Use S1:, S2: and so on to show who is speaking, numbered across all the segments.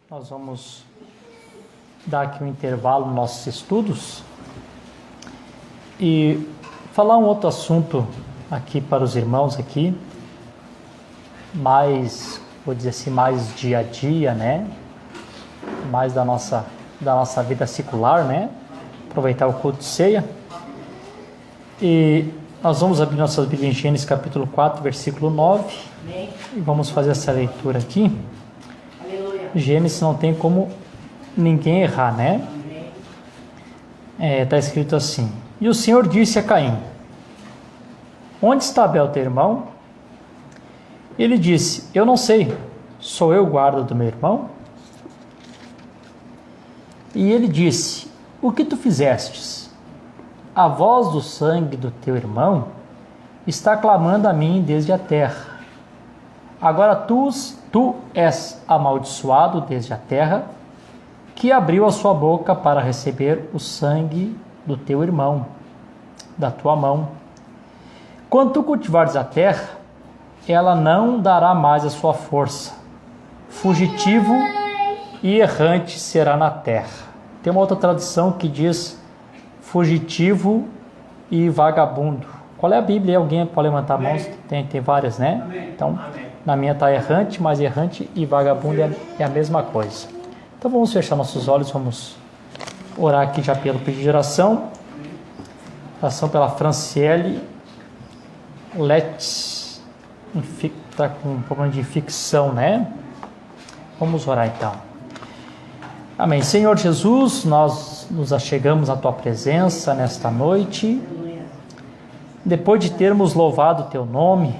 S1: Nós vamos dar aqui um intervalo nos nossos estudos e falar um outro assunto aqui para os irmãos aqui, mais, vou dizer assim, mais dia a dia, né? Mais da nossa vida secular, né? Aproveitar o culto de ceia. E nós vamos abrir nossas Bíblias em Gênesis capítulo 4, versículo 9. Amém. E vamos fazer essa leitura aqui. Aleluia. Gênesis não tem como ninguém errar, né? Está escrito assim: E o Senhor disse a Caim: Onde está Abel, teu irmão? Ele disse: Eu não sei, sou eu o guarda do meu irmão? E ele disse: O que tu fizestes? A voz do sangue do teu irmão está clamando a mim desde a terra. Agora tu és amaldiçoado desde a terra, que abriu a sua boca para receber o sangue do teu irmão, da tua mão. Quando tu cultivares a terra, ela não dará mais a sua força. Fugitivo e errante será na terra. Tem uma outra tradução que diz fugitivo e vagabundo. Qual é a Bíblia? Alguém pode levantar a mão? Tem várias, né? Então, na minha está errante, mas errante e vagabundo é a mesma coisa. Então vamos fechar nossos olhos, vamos orar aqui já pelo pedido de oração. Oração pela Franciele Letts, está com um problema de infecção, né? Vamos orar então. Amém. Senhor Jesus, nós nos achegamos à Tua presença nesta noite, depois de termos louvado o Teu nome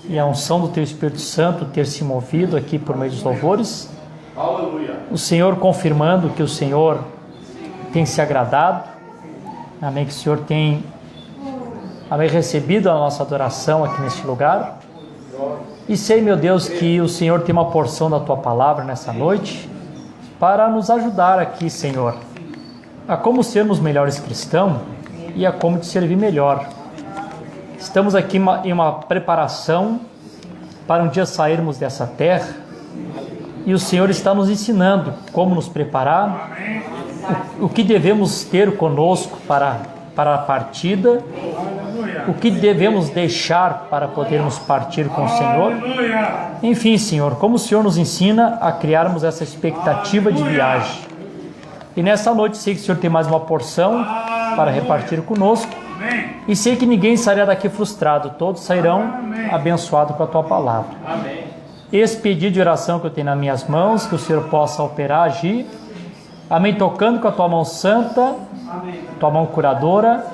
S1: e a unção do Teu Espírito Santo ter se movido aqui por meio dos louvores. Aleluia. O Senhor confirmando que o Senhor tem se agradado. Amém. Que o Senhor tem, amém, recebido a nossa adoração aqui neste lugar. E sei, meu Deus, que o Senhor tem uma porção da Tua palavra nessa noite para nos ajudar aqui, Senhor, a como sermos melhores cristãos e a como te servir melhor. Estamos aqui em uma preparação para um dia sairmos dessa terra e o Senhor está nos ensinando como nos preparar, o que devemos ter conosco para a partida, o que devemos deixar para podermos partir com o Senhor. Enfim, Senhor, como o Senhor nos ensina a criarmos essa expectativa de viagem. E nessa noite sei que o Senhor tem mais uma porção para repartir conosco. E sei que ninguém sairá daqui frustrado, todos sairão abençoados com a Tua palavra. Esse pedido de oração que eu tenho nas minhas mãos, que o Senhor possa operar, agir. Amém, tocando com a Tua mão santa, Tua mão curadora,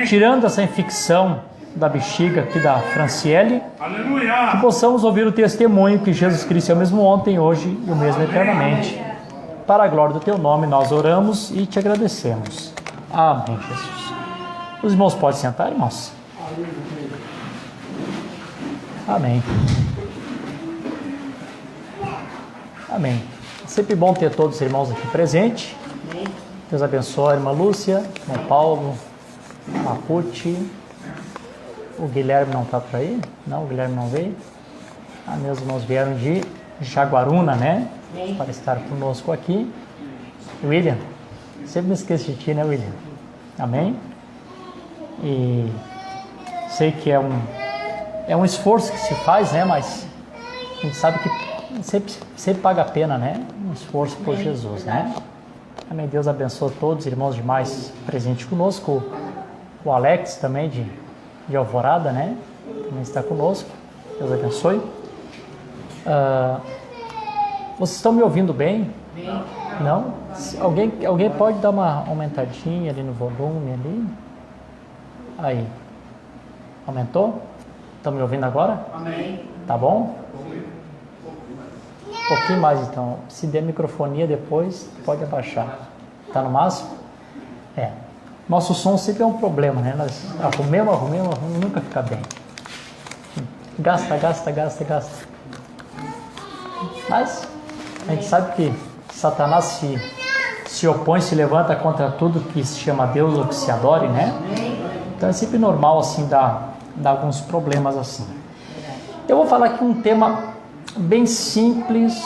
S1: tirando essa infecção da bexiga aqui da Franciele. Aleluia. Que possamos ouvir o testemunho que Jesus Cristo é o mesmo ontem, hoje e o mesmo eternamente. Para a glória do Teu nome nós oramos e te agradecemos. Amém, Jesus. Os irmãos podem sentar, irmãos? Amém. Amém. É sempre bom ter todos os irmãos aqui presentes. Deus abençoe a irmã Lúcia, irmão Paulo, Mapuche. O Guilherme não está por aí? Não, o Guilherme não veio. Meus irmãos vieram de Jaguaruna, né? Para estar conosco aqui. William, sempre me esqueço de ti, né, William? Amém? E sei que é um esforço que se faz, né? Mas a gente sabe que sempre paga a pena, né? Um esforço por Jesus, né? Amém. Deus abençoe todos os irmãos demais presentes conosco. O Alex também de Alvorada, né? Também está conosco. Deus abençoe. Vocês estão me ouvindo bem? Não? Alguém pode dar uma aumentadinha ali no volume ali? Aí. Aumentou? Estão me ouvindo agora? Amém. Tá bom? Um pouquinho mais então. Se der microfonia depois, pode abaixar. Tá no máximo? Nosso som sempre é um problema, né? Nós arrumamos, nunca fica bem. Gasta. Mas a gente sabe que Satanás se opõe, se levanta contra tudo que se chama Deus ou que se adore, né? Então é sempre normal assim dar alguns problemas assim. Eu vou falar aqui um tema bem simples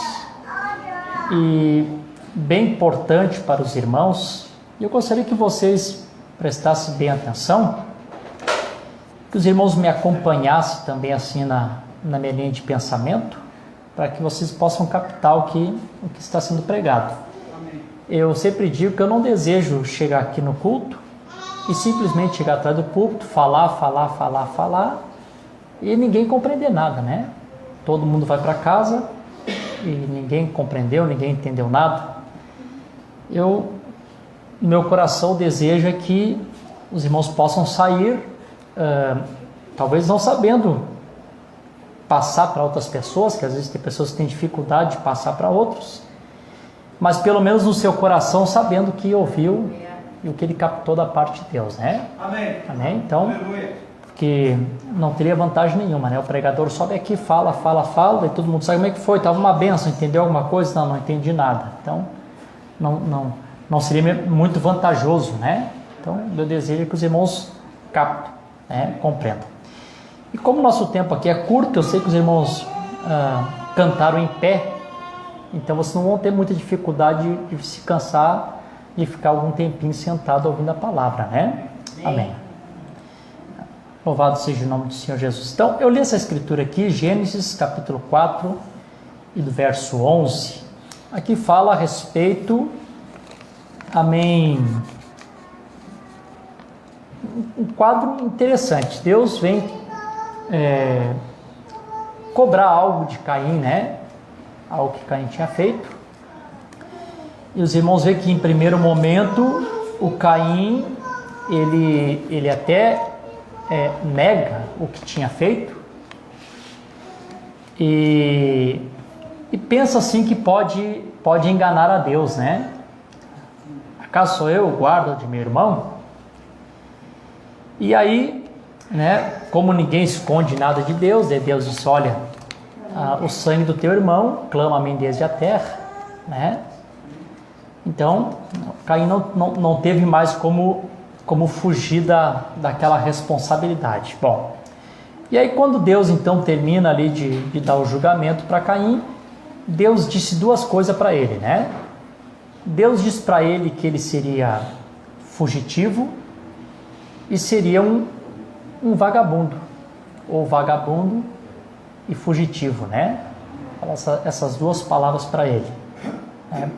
S1: e bem importante para os irmãos. Eu gostaria que vocês prestassem bem atenção, que os irmãos me acompanhassem também assim na minha linha de pensamento, para que vocês possam captar o que está sendo pregado. Eu sempre digo que eu não desejo chegar aqui no culto e simplesmente chegar atrás do púlpito, falar e ninguém compreender nada, né? Todo mundo vai para casa e ninguém compreendeu, ninguém entendeu nada. Meu coração deseja que os irmãos possam sair, talvez não sabendo passar para outras pessoas, que às vezes tem pessoas que têm dificuldade de passar para outros, mas pelo menos no seu coração sabendo o que ouviu e o que ele captou da parte de Deus, né? Amém? Então, que não teria vantagem nenhuma, né? O pregador sobe aqui, fala, e todo mundo sabe como é que foi, estava uma benção, entendeu alguma coisa? Não entendi nada. Então, não seria muito vantajoso, né? Então, meu desejo é que os irmãos captem, né? Compreendam. E como o nosso tempo aqui é curto, eu sei que os irmãos cantaram em pé, então vocês não vão ter muita dificuldade de se cansar de ficar algum tempinho sentado ouvindo a palavra, né? Amém. Louvado seja o nome do Senhor Jesus. Então, eu li essa escritura aqui, Gênesis capítulo 4 e do verso 11. aqui fala a respeito, amém, um quadro interessante. Deus vem cobrar algo de Caim, né? Algo que Caim tinha feito. E os irmãos veem que em primeiro momento o Caim, ele até nega o que tinha feito e pensa assim que pode enganar a Deus, né? Acaso sou eu o guarda de meu irmão? E aí, né, como ninguém esconde nada de Deus, Deus disse, olha, o sangue do teu irmão clama a mim desde a terra, né? Então, Caim não teve mais como fugir daquela responsabilidade. Bom, e aí quando Deus então termina ali de dar o julgamento para Caim, Deus disse duas coisas para ele, né? Deus disse para ele que ele seria fugitivo e seria um vagabundo, ou vagabundo e fugitivo, né? Fala essas duas palavras para ele.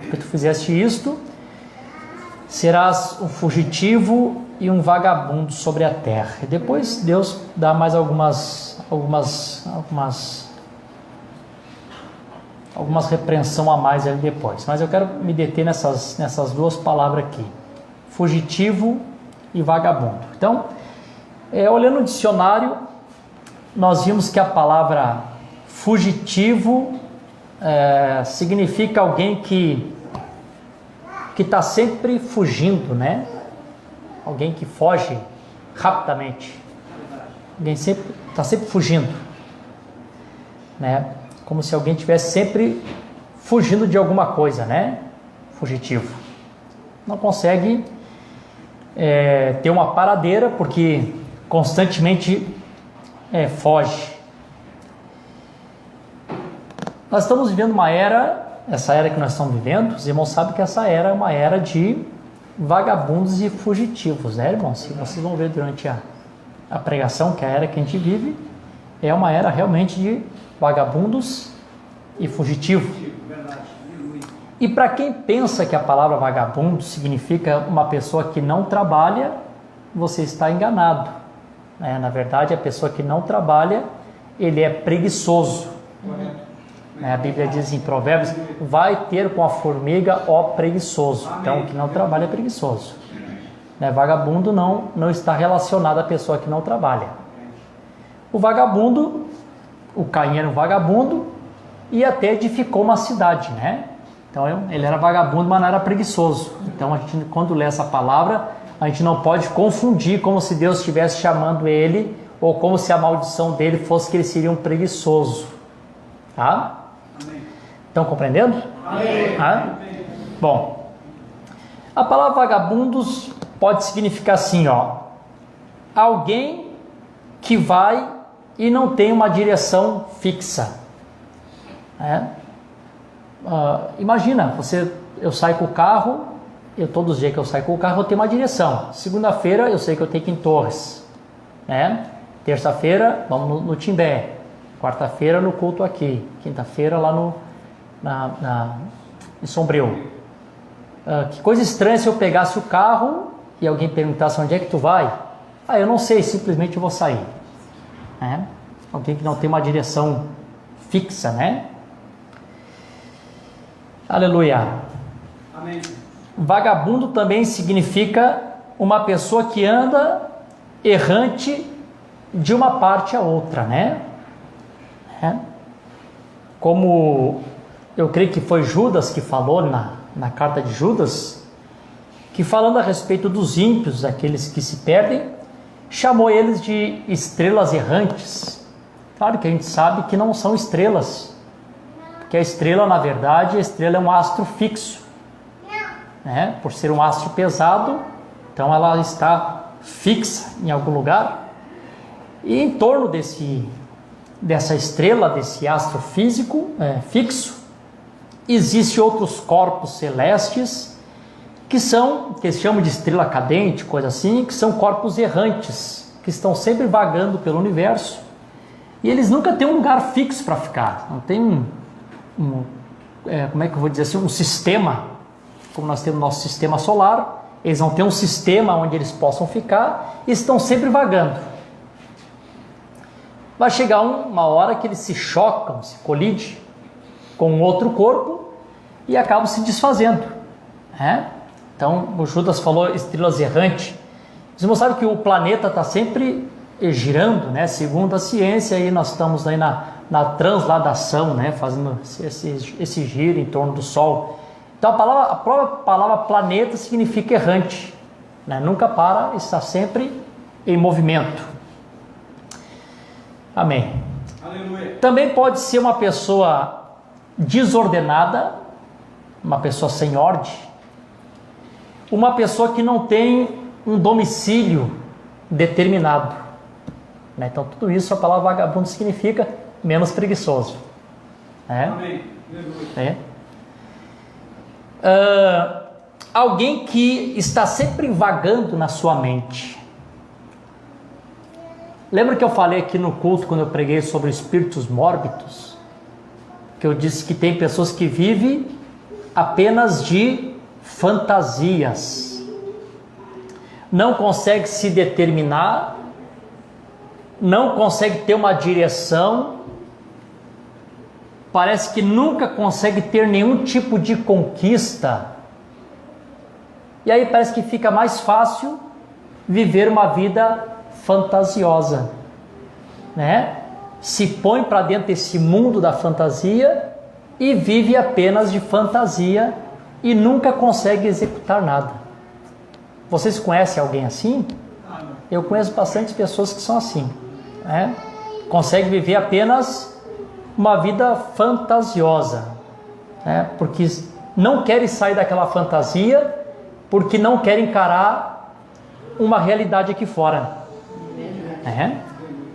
S1: Porque tu fizeste isto, serás um fugitivo e um vagabundo sobre a terra. E depois Deus dá mais algumas repreensão a mais ali depois. Mas eu quero me deter nessas duas palavras aqui: fugitivo e vagabundo. Então, olhando o dicionário, nós vimos que a palavra fugitivo significa alguém que está sempre fugindo, né? Alguém que foge rapidamente. Alguém está sempre fugindo, né? Como se alguém estivesse sempre fugindo de alguma coisa, né? Fugitivo. Não consegue ter uma paradeira porque constantemente foge. Nós estamos vivendo uma era, essa era que nós estamos vivendo, os irmãos sabem que essa era é uma era de vagabundos e fugitivos, né, irmãos? Se vocês vão ver durante a pregação, que a era que a gente vive é uma era realmente de vagabundos e fugitivos. E para quem pensa que a palavra vagabundo significa uma pessoa que não trabalha, você está enganado. Na verdade, a pessoa que não trabalha, ele é preguiçoso. A Bíblia diz em Provérbios, vai ter com a formiga, ó preguiçoso. Então, o que não trabalha é preguiçoso. Vagabundo não está relacionado à pessoa que não trabalha. O vagabundo, o Caim era um vagabundo e até edificou uma cidade, né? Então, ele era vagabundo, mas não era preguiçoso. Então, a gente, quando lê essa palavra, a gente não pode confundir como se Deus estivesse chamando ele ou como se a maldição dele fosse que ele seria um preguiçoso. Tá? Estão compreendendo? Amém. Bom, a palavra vagabundos pode significar assim, alguém que vai e não tem uma direção fixa. Imagina, eu saio com o carro, todos os dias que eu saio com o carro eu tenho uma direção. Segunda-feira eu sei que eu tenho que ir em Torres, Terça-feira vamos no Timbé, quarta-feira no culto aqui, quinta-feira lá em Sombrio. Que coisa estranha se eu pegasse o carro e alguém perguntasse onde é que tu vai. Eu não sei, simplesmente eu vou sair. Alguém que não tem uma direção fixa, né? Aleluia. Amém. Vagabundo também significa uma pessoa que anda errante de uma parte a outra, né? Como eu creio que foi Judas que falou na carta de Judas, que falando a respeito dos ímpios, aqueles que se perdem, chamou eles de estrelas errantes. Claro que a gente sabe que não são estrelas, porque a estrela, na verdade, a estrela é um astro fixo, né? Por ser um astro pesado, então ela está fixa em algum lugar, e em torno dessa estrela, desse astro físico fixo, existem outros corpos celestes que se chamam de estrela cadente, coisa assim, que são corpos errantes, que estão sempre vagando pelo universo, e eles nunca têm um lugar fixo para ficar, não tem como é que eu vou dizer assim, um sistema, como nós temos nosso sistema solar, eles vão ter um sistema onde eles possam ficar e estão sempre vagando. Vai chegar uma hora que eles se chocam, se colidem com outro corpo e acabam se desfazendo. Então, o Judas falou estrelas errantes. Vocês não sabem que o planeta está sempre girando, né? Segundo a ciência, aí nós estamos aí na transladação, né? Fazendo esse giro em torno do Sol. Então, a própria palavra planeta significa errante, né? Nunca para, está sempre em movimento. Amém.
S2: Aleluia.
S1: Também pode ser uma pessoa desordenada, uma pessoa sem ordem, uma pessoa que não tem um domicílio determinado, né? Então tudo isso a palavra vagabundo significa menos preguiçoso.
S2: Amém.
S1: Alguém que está sempre vagando na sua mente. Lembra que eu falei aqui no culto, quando eu preguei sobre espíritos mórbidos, que eu disse que tem pessoas que vivem apenas de fantasias, não consegue se determinar, não consegue ter uma direção, parece que nunca consegue ter nenhum tipo de conquista, e aí parece que fica mais fácil viver uma vida fantasiosa, né? Se põe para dentro desse mundo da fantasia e vive apenas de fantasia e nunca consegue executar nada. Vocês conhecem alguém assim? Eu conheço bastante pessoas que são assim, né? Conseguem viver apenas uma vida fantasiosa, né? Porque não querem sair daquela fantasia, porque não querem encarar uma realidade aqui fora.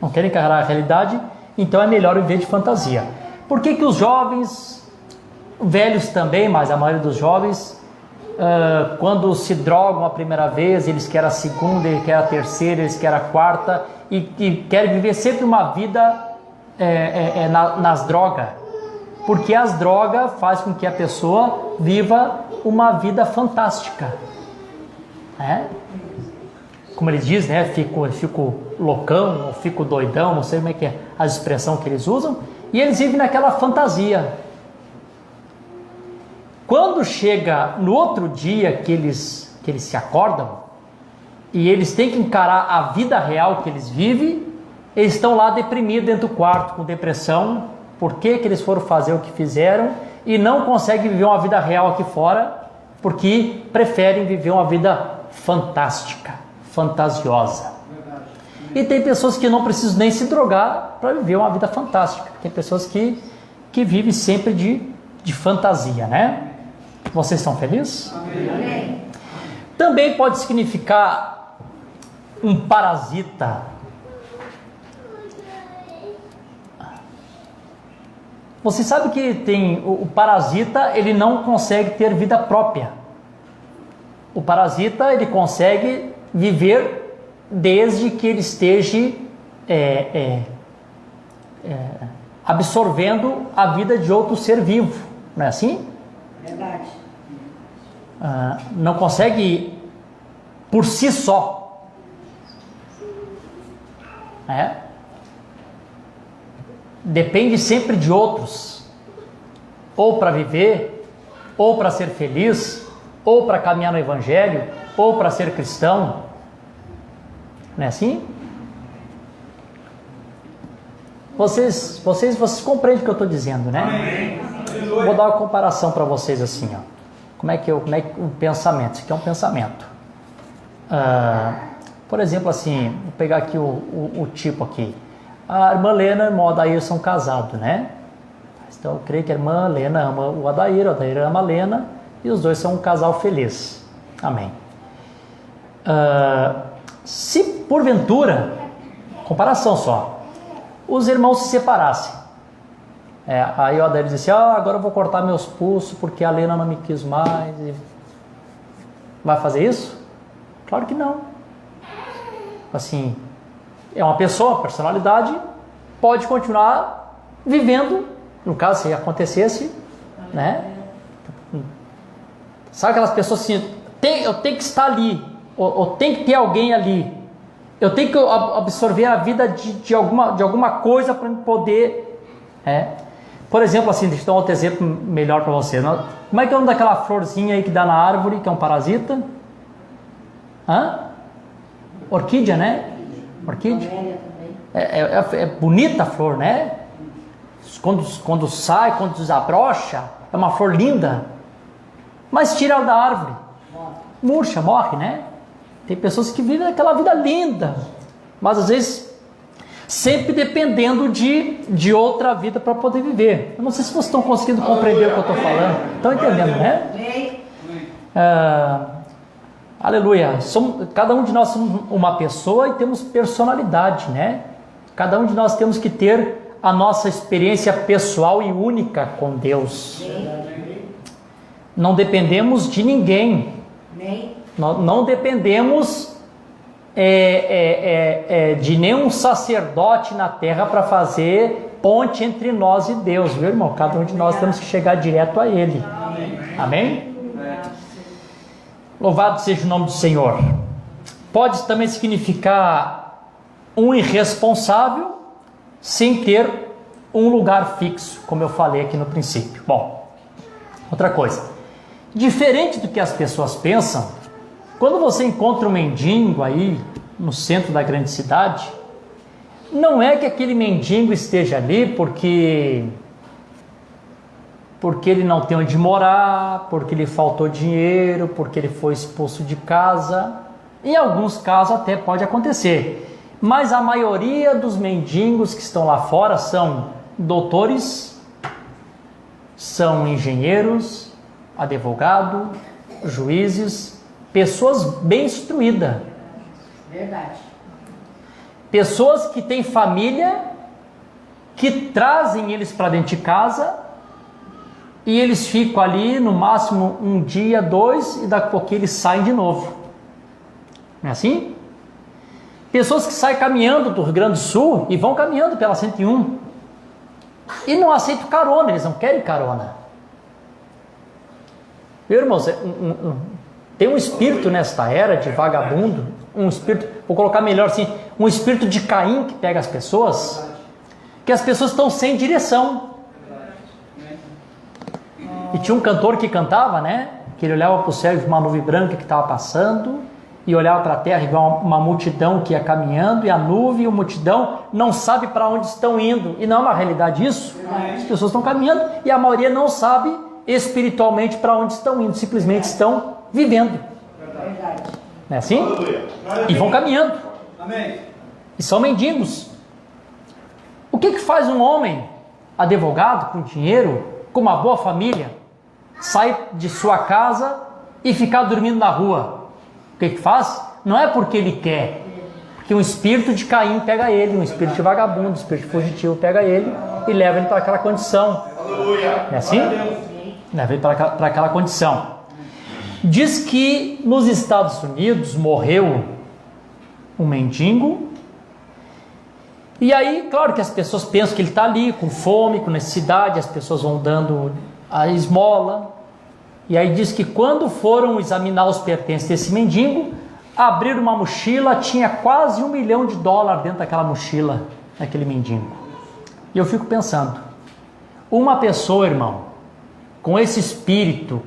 S1: Não querem encarar a realidade, então é melhor viver de fantasia. Por que os jovens, velhos também, mas a maioria dos jovens, quando se drogam a primeira vez, eles querem a segunda, eles querem a terceira, eles querem a quarta, e querem viver sempre uma vida nas drogas, porque as drogas fazem com que a pessoa viva uma vida fantástica, como eles dizem, né? Fico loucão, ou fico doidão, não sei como é que é a expressão que eles usam, e eles vivem naquela fantasia. Quando chega no outro dia que eles se acordam, e eles têm que encarar a vida real que eles vivem, eles estão lá deprimidos dentro do quarto, com depressão, por que eles foram fazer o que fizeram, e não conseguem viver uma vida real aqui fora, porque preferem viver uma vida fantástica, fantasiosa. E tem pessoas que não precisam nem se drogar para viver uma vida fantástica. Tem pessoas que vivem sempre de fantasia, né? Vocês estão felizes?
S2: Amém.
S1: Também pode significar um parasita. Você sabe que tem o parasita, ele não consegue ter vida própria. O parasita, ele consegue viver desde que ele esteja absorvendo a vida de outro ser vivo, não é assim?
S3: Verdade.
S1: Não consegue por si só. Depende sempre de outros, ou para viver, ou para ser feliz, ou para caminhar no Evangelho, ou para ser cristão. Não é assim? Vocês compreendem o que eu estou dizendo, né?
S2: Amém.
S1: Vou dar uma comparação para vocês assim, ó. Como é que um pensamento? Isso aqui é um pensamento. Por exemplo, assim, vou pegar aqui o tipo aqui. A irmã Lena e o irmão Adair são casados, né? Então eu creio que a irmã Lena ama o Adair ama a Lena, e os dois são um casal feliz. Amém. Se porventura, comparação só, os irmãos se separassem, aí o Adair disse, agora eu vou cortar meus pulsos porque a Lena não me quis mais. Vai fazer isso? Claro que não. Assim, é uma pessoa, personalidade, pode continuar vivendo, no caso, se acontecesse, né? Sabe aquelas pessoas assim, eu tenho que estar ali, ou tem que ter alguém ali, eu tenho que absorver a vida de alguma coisa para poder, Por exemplo, assim, deixa eu dar um outro exemplo melhor para você. Como é que é o nome daquela florzinha aí que dá na árvore, que é um parasita? Orquídea, né? Orquídea. É bonita a flor, né? Quando sai, quando desabrocha, é uma flor linda. Mas tira ela da árvore, murcha, morre, né? Tem pessoas que vivem aquela vida linda, mas às vezes sempre dependendo de outra vida para poder viver. Eu não sei se vocês estão conseguindo compreender o que eu estou falando. Estão entendendo, né? Aleluia. Cada um de nós somos uma pessoa e temos personalidade, né? Cada um de nós temos que ter a nossa experiência pessoal e única com Deus. Não dependemos de ninguém. Não dependemos de nenhum sacerdote na terra para fazer ponte entre nós e Deus, viu, irmão? Cada um de nós temos que chegar direto a Ele. Amém? Louvado seja o nome do Senhor. Pode também significar um irresponsável sem ter um lugar fixo, como eu falei aqui no princípio. Bom, outra coisa. Diferente do que as pessoas pensam, quando você encontra um mendigo aí no centro da grande cidade, não é que aquele mendigo esteja ali porque ele não tem onde morar, porque lhe faltou dinheiro, porque ele foi expulso de casa. Em alguns casos até pode acontecer, mas a maioria dos mendigos que estão lá fora são doutores, são engenheiros, advogado, juízes, pessoas bem instruídas.
S3: Verdade.
S1: Pessoas que têm família, que trazem eles para dentro de casa e eles ficam ali no máximo um dia, 2 e daqui a pouco eles saem de novo. Não é assim? Pessoas que saem caminhando do Rio Grande do Sul e vão caminhando pela 101 e não aceitam carona, eles não querem carona. Meu irmão, tem um espírito nesta era de vagabundo, um espírito, vou colocar melhor assim, um espírito de Caim que pega as pessoas, que as pessoas estão sem direção. E tinha um cantor que cantava, né? Que ele olhava para o céu de uma nuvem branca que estava passando, e olhava para a terra igual uma multidão que ia caminhando, e a nuvem e a multidão não sabe para onde estão indo. E não é uma realidade isso? As pessoas estão caminhando e a maioria não sabe espiritualmente para onde estão indo, simplesmente estão vivendo. Não é assim? E vão caminhando. E são mendigos. O que faz um homem advogado com dinheiro, com uma boa família, sair de sua casa e ficar dormindo na rua? O que faz? Não é porque ele quer, porque um espírito de Caim pega ele, um espírito de vagabundo, um espírito fugitivo pega ele e leva ele para aquela condição. É assim? Leva ele para aquela condição. Diz que nos Estados Unidos morreu um mendigo, e aí, claro que as pessoas pensam que ele está ali com fome, com necessidade, as pessoas vão dando a esmola. E aí diz que quando foram examinar os pertences desse mendigo, abriram uma mochila, tinha quase $1 milhão dentro daquela mochila, daquele mendigo. E eu fico pensando, uma pessoa, irmão, com esse espírito,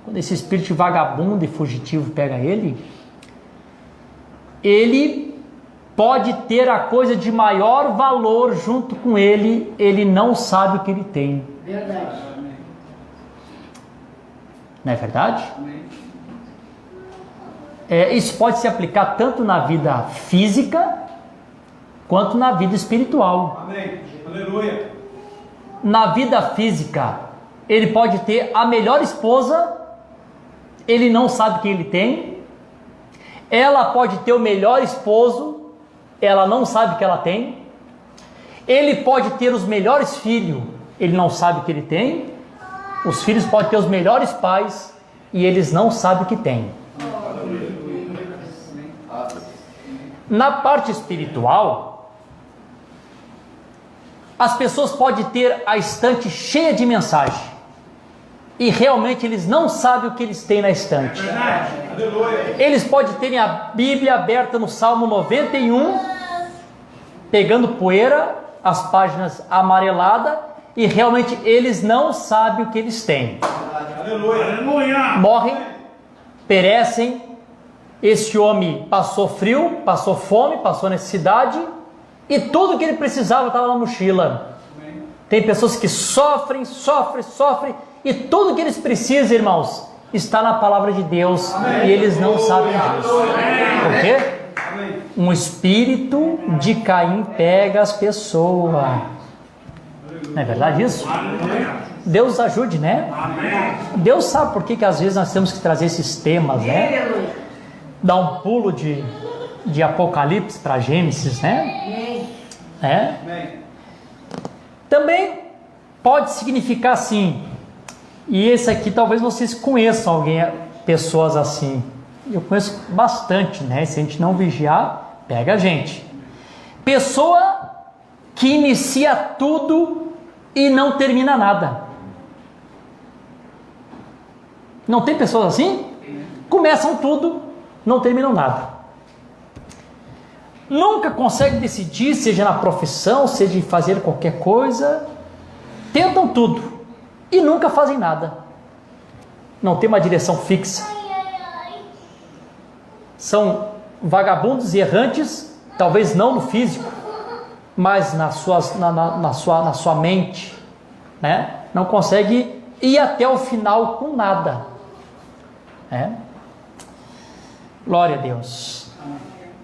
S1: quando esse espírito vagabundo e fugitivo pega ele pode ter a coisa de maior valor junto com ele não sabe o que ele tem.
S3: Verdade.
S1: Não é verdade? Isso pode se aplicar tanto na vida física quanto na vida espiritual.
S2: Amém. Aleluia.
S1: Na vida física, ele pode ter a melhor esposa, ele não sabe o que ele tem. Ela pode ter o melhor esposo, ela não sabe o que ela tem. Ele pode ter os melhores filhos, ele não sabe o que ele tem. Os filhos podem ter os melhores pais e eles não sabem o que têm. Na parte espiritual, as pessoas podem ter a estante cheia de mensagem, e realmente eles não sabem o que eles têm na estante.
S2: Aleluia.
S1: Eles podem terem a Bíblia aberta no Salmo 91, pegando poeira, as páginas amareladas, e realmente eles não sabem o que eles têm.
S2: Aleluia.
S1: Morrem, perecem. Esse homem passou frio, passou fome, passou necessidade, e tudo que ele precisava estava na mochila. Tem pessoas que sofrem, e tudo que eles precisam, irmãos, está na palavra de Deus. Amém. E eles não sabem disso. Por quê?
S2: Amém.
S1: Um espírito de Caim pega as pessoas. Não é verdade isso? Deus ajude, né? Deus sabe por que às vezes nós temos que trazer esses temas, né? Dar um pulo de Apocalipse para Gênesis, né? Também pode significar assim, e esse aqui talvez vocês conheçam pessoas assim. Eu conheço bastante, né? Se a gente não vigiar, pega a gente. Pessoa que inicia tudo e não termina nada. Não tem pessoas assim? Começam tudo, não terminam nada. Nunca conseguem decidir, seja na profissão, seja em fazer qualquer coisa. Tentam tudo e nunca fazem nada. Não tem uma direção fixa. São vagabundos e errantes, talvez não no físico, mas na sua mente, né? Não consegue ir até o final com nada. Glória a Deus.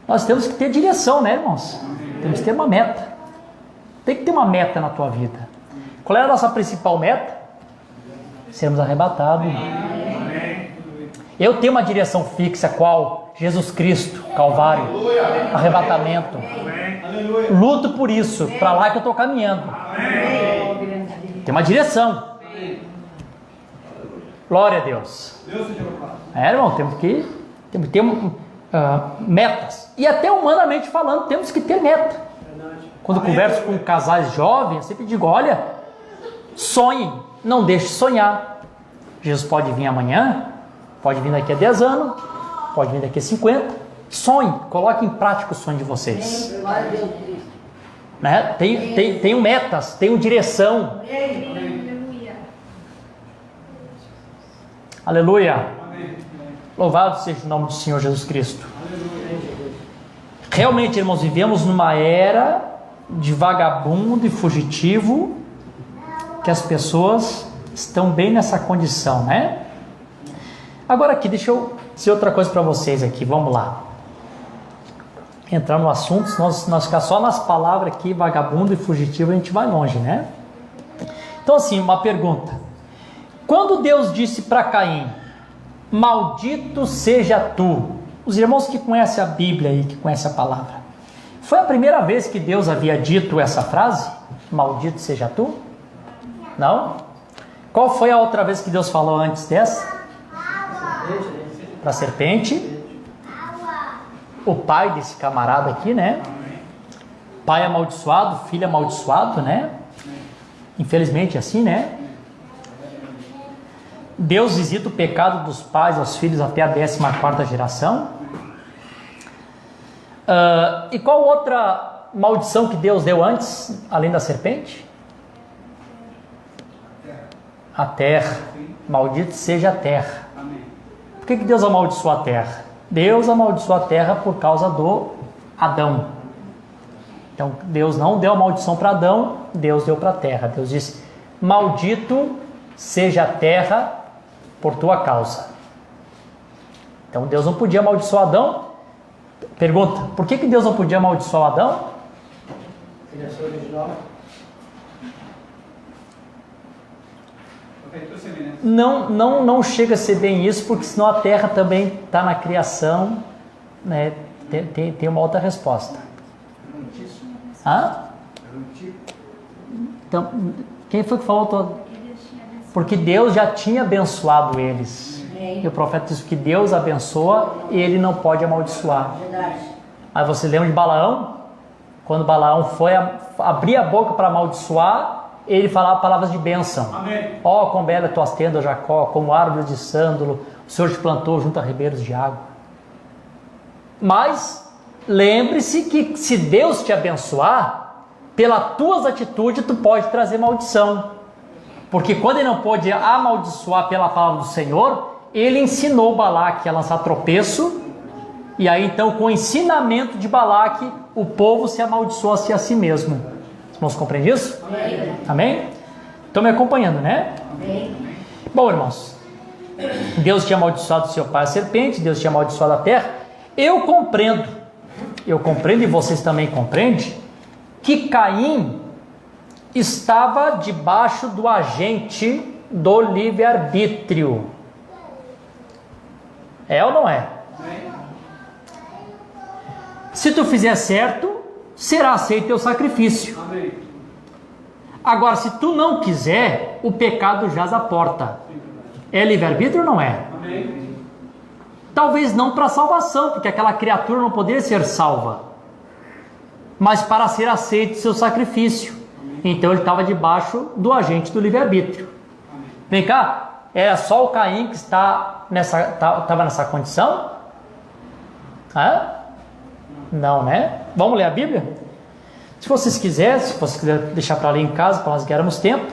S1: Nós temos que ter direção, né, irmãos? Temos que ter uma meta. Tem que ter uma meta na tua vida. Qual é a nossa principal meta? Sermos arrebatados. Eu tenho uma direção fixa, qual? Jesus Cristo, Calvário, arrebatamento. Luto por isso, para lá que eu estou caminhando. Tem uma direção. Glória a Deus. Irmão, temos que ter metas. E até humanamente falando, temos que ter meta. Quando eu converso com casais jovens, eu sempre digo, olha, sonhem, não deixe de sonhar. Jesus pode vir amanhã, pode vir daqui a 10 anos, pode vir daqui a 50. Sonhe, coloque em prática o sonho de vocês. Né? Tenham metas, tenham direção. Aleluia. Louvado seja o nome do Senhor Jesus Cristo. Realmente, irmãos, vivemos numa era de vagabundo e fugitivo, que as pessoas estão bem nessa condição, né? Agora aqui, deixa eu dizer outra coisa para vocês aqui, vamos lá. Entrar no assunto, se nós ficar só nas palavras aqui, vagabundo e fugitivo, a gente vai longe, né? Então assim, uma pergunta. Quando Deus disse para Caim, maldito seja tu, os irmãos que conhecem a Bíblia e que conhecem a palavra, foi a primeira vez que Deus havia dito essa frase? Maldito seja tu? Não? Qual foi a outra vez que Deus falou antes dessa? Para a serpente. O pai desse camarada aqui, né? Pai amaldiçoado, filho amaldiçoado, né? Infelizmente é assim, né? Deus visita o pecado dos pais aos filhos até a 14ª geração. E qual outra maldição que Deus deu antes, além da serpente? A terra. Maldito seja a terra. Por que Deus amaldiçoou a terra? Deus amaldiçoou a terra por causa do Adão. Então Deus não deu a maldição para Adão, Deus deu para a terra. Deus disse, maldito seja a terra por tua causa. Então Deus não podia amaldiçoar Adão. Pergunta, por que Deus não podia amaldiçoar Adão?
S3: Criação original.
S1: Não chega a ser bem isso, porque senão a terra também está na criação, né? Tem uma outra resposta. Então, quem foi que falou todo? Porque Deus já tinha abençoado eles. E o profeta disse que Deus abençoa e ele não pode amaldiçoar. Aí você lembra de Balaão? Quando Balaão foi abrir a boca para amaldiçoar, ele falava palavras de bênção.
S2: Amém.
S1: Ó, quão bela é tuas tendas, Jacó, como árvore de sândalo, o Senhor te plantou junto a ribeiros de água. Mas lembre-se que se Deus te abençoar, pelas tuas atitudes tu pode trazer maldição. Porque quando ele não pôde amaldiçoar pela palavra do Senhor, ele ensinou Balaque a lançar tropeço, e aí então com o ensinamento de Balaque, o povo se amaldiçoou-se a si mesmo. Irmãos, compreende isso?
S4: Amém.
S1: Amém? Estão me acompanhando, né?
S4: Amém.
S1: Bom, irmãos, Deus tinha amaldiçoado seu pai a serpente, Deus tinha amaldiçoado a terra. Eu compreendo e vocês também compreendem, que Caim estava debaixo do agente do livre-arbítrio. É ou não é? Se tu fizer certo, será aceito teu sacrifício.
S2: Amém.
S1: Agora, se tu não quiser, o pecado jaz à porta. É livre-arbítrio ou não é?
S2: Amém.
S1: Talvez não para salvação, porque aquela criatura não poderia ser salva, mas para ser aceito seu sacrifício. Então ele estava debaixo do agente do livre-arbítrio. Vem cá, era só o Caim que estava nessa condição? Hã? Não, né? Vamos ler a Bíblia? Se vocês quiserem deixar para ler em casa, para nós ganharmos tempo,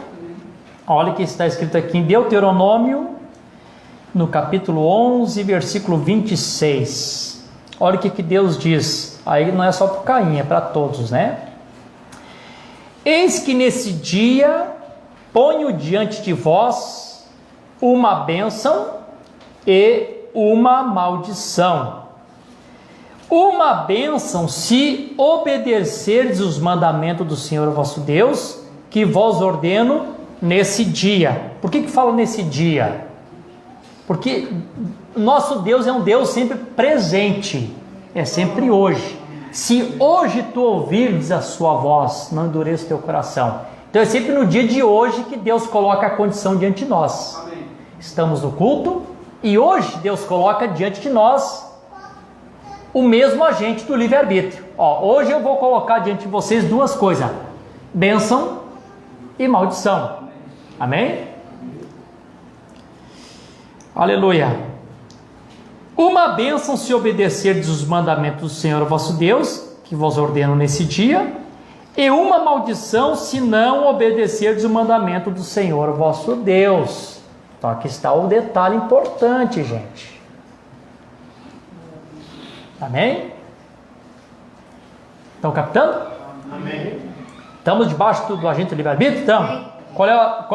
S1: olha o que está escrito aqui em Deuteronômio, no capítulo 11, versículo 26. Olha o que Deus diz. Aí não é só para Caim, é para todos, né? Eis que nesse dia ponho diante de vós uma bênção e uma maldição. Uma bênção se obedecerdes os mandamentos do Senhor vosso Deus, que vos ordeno nesse dia. Por que falo nesse dia? Porque nosso Deus é um Deus sempre presente, é sempre hoje. Se hoje tu ouvires a sua voz, não endureça o teu coração. Então é sempre no dia de hoje que Deus coloca a condição diante de nós.
S2: Amém.
S1: Estamos no culto e hoje Deus coloca diante de nós o mesmo agente do livre-arbítrio. Hoje eu vou colocar diante de vocês duas coisas: bênção e maldição. Amém? Aleluia. Uma bênção se obedecerdes os mandamentos do Senhor vosso Deus, que vos ordeno nesse dia, e uma maldição se não obedecerdes o mandamento do Senhor vosso Deus. Então aqui está o detalhe importante, gente. Amém? Estão captando?
S2: Amém.
S1: Estamos debaixo do agente do livre-arbítrio? Estamos. Qual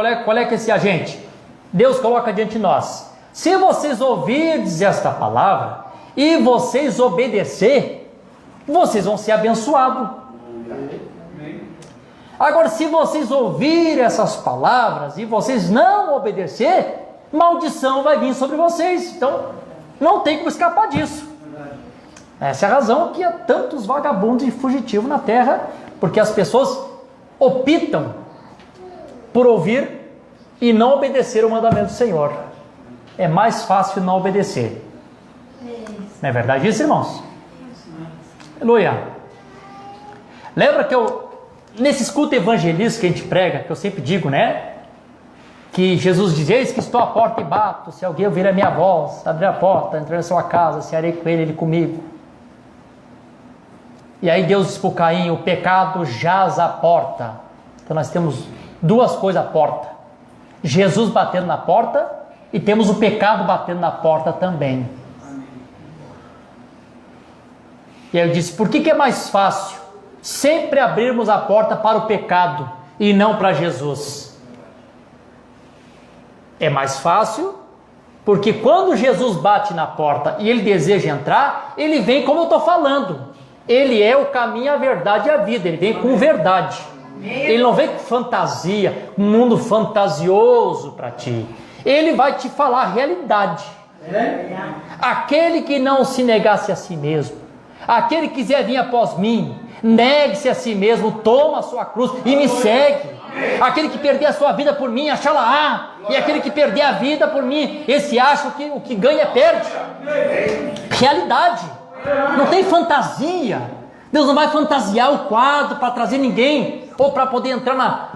S1: é que é esse agente? Deus coloca diante de nós. Se vocês ouvirdes esta palavra e vocês obedecer, vocês vão ser abençoados. Agora, se vocês ouvirem essas palavras e vocês não obedecer, maldição vai vir sobre vocês. Então, não tem como escapar disso. Essa é a razão que há tantos vagabundos e fugitivos na terra, porque as pessoas optam por ouvir e não obedecer o mandamento do Senhor. É mais fácil não obedecer. Não é verdade isso, irmãos? Aleluia. Lembra que nesse culto evangelístico que a gente prega, que eu sempre digo, né? Que Jesus diz: eis que estou à porta e bato, se alguém ouvir a minha voz, abrir a porta, entrar na sua casa, cearei com ele comigo. E aí Deus diz para o Caim: o pecado jaz à porta. Então nós temos duas coisas à porta: Jesus batendo na porta, e temos o pecado batendo na porta também. E aí eu disse: por que é mais fácil sempre abrirmos a porta para o pecado e não para Jesus? É mais fácil porque quando Jesus bate na porta e ele deseja entrar, ele vem como eu estou falando. Ele é o caminho, a verdade e a vida. Ele vem com verdade. Ele não vem com fantasia, um mundo fantasioso para ti. Ele vai te falar a realidade. Aquele que não se negasse a si mesmo, aquele que quiser vir após mim, negue-se a si mesmo, toma a sua cruz e me segue. Aquele que perder a sua vida por mim, achá-la-á. E aquele que perder a vida por mim, esse acha que o que ganha perde. Realidade. Não tem fantasia. Deus não vai fantasiar o quadro para trazer ninguém, ou para poder entrar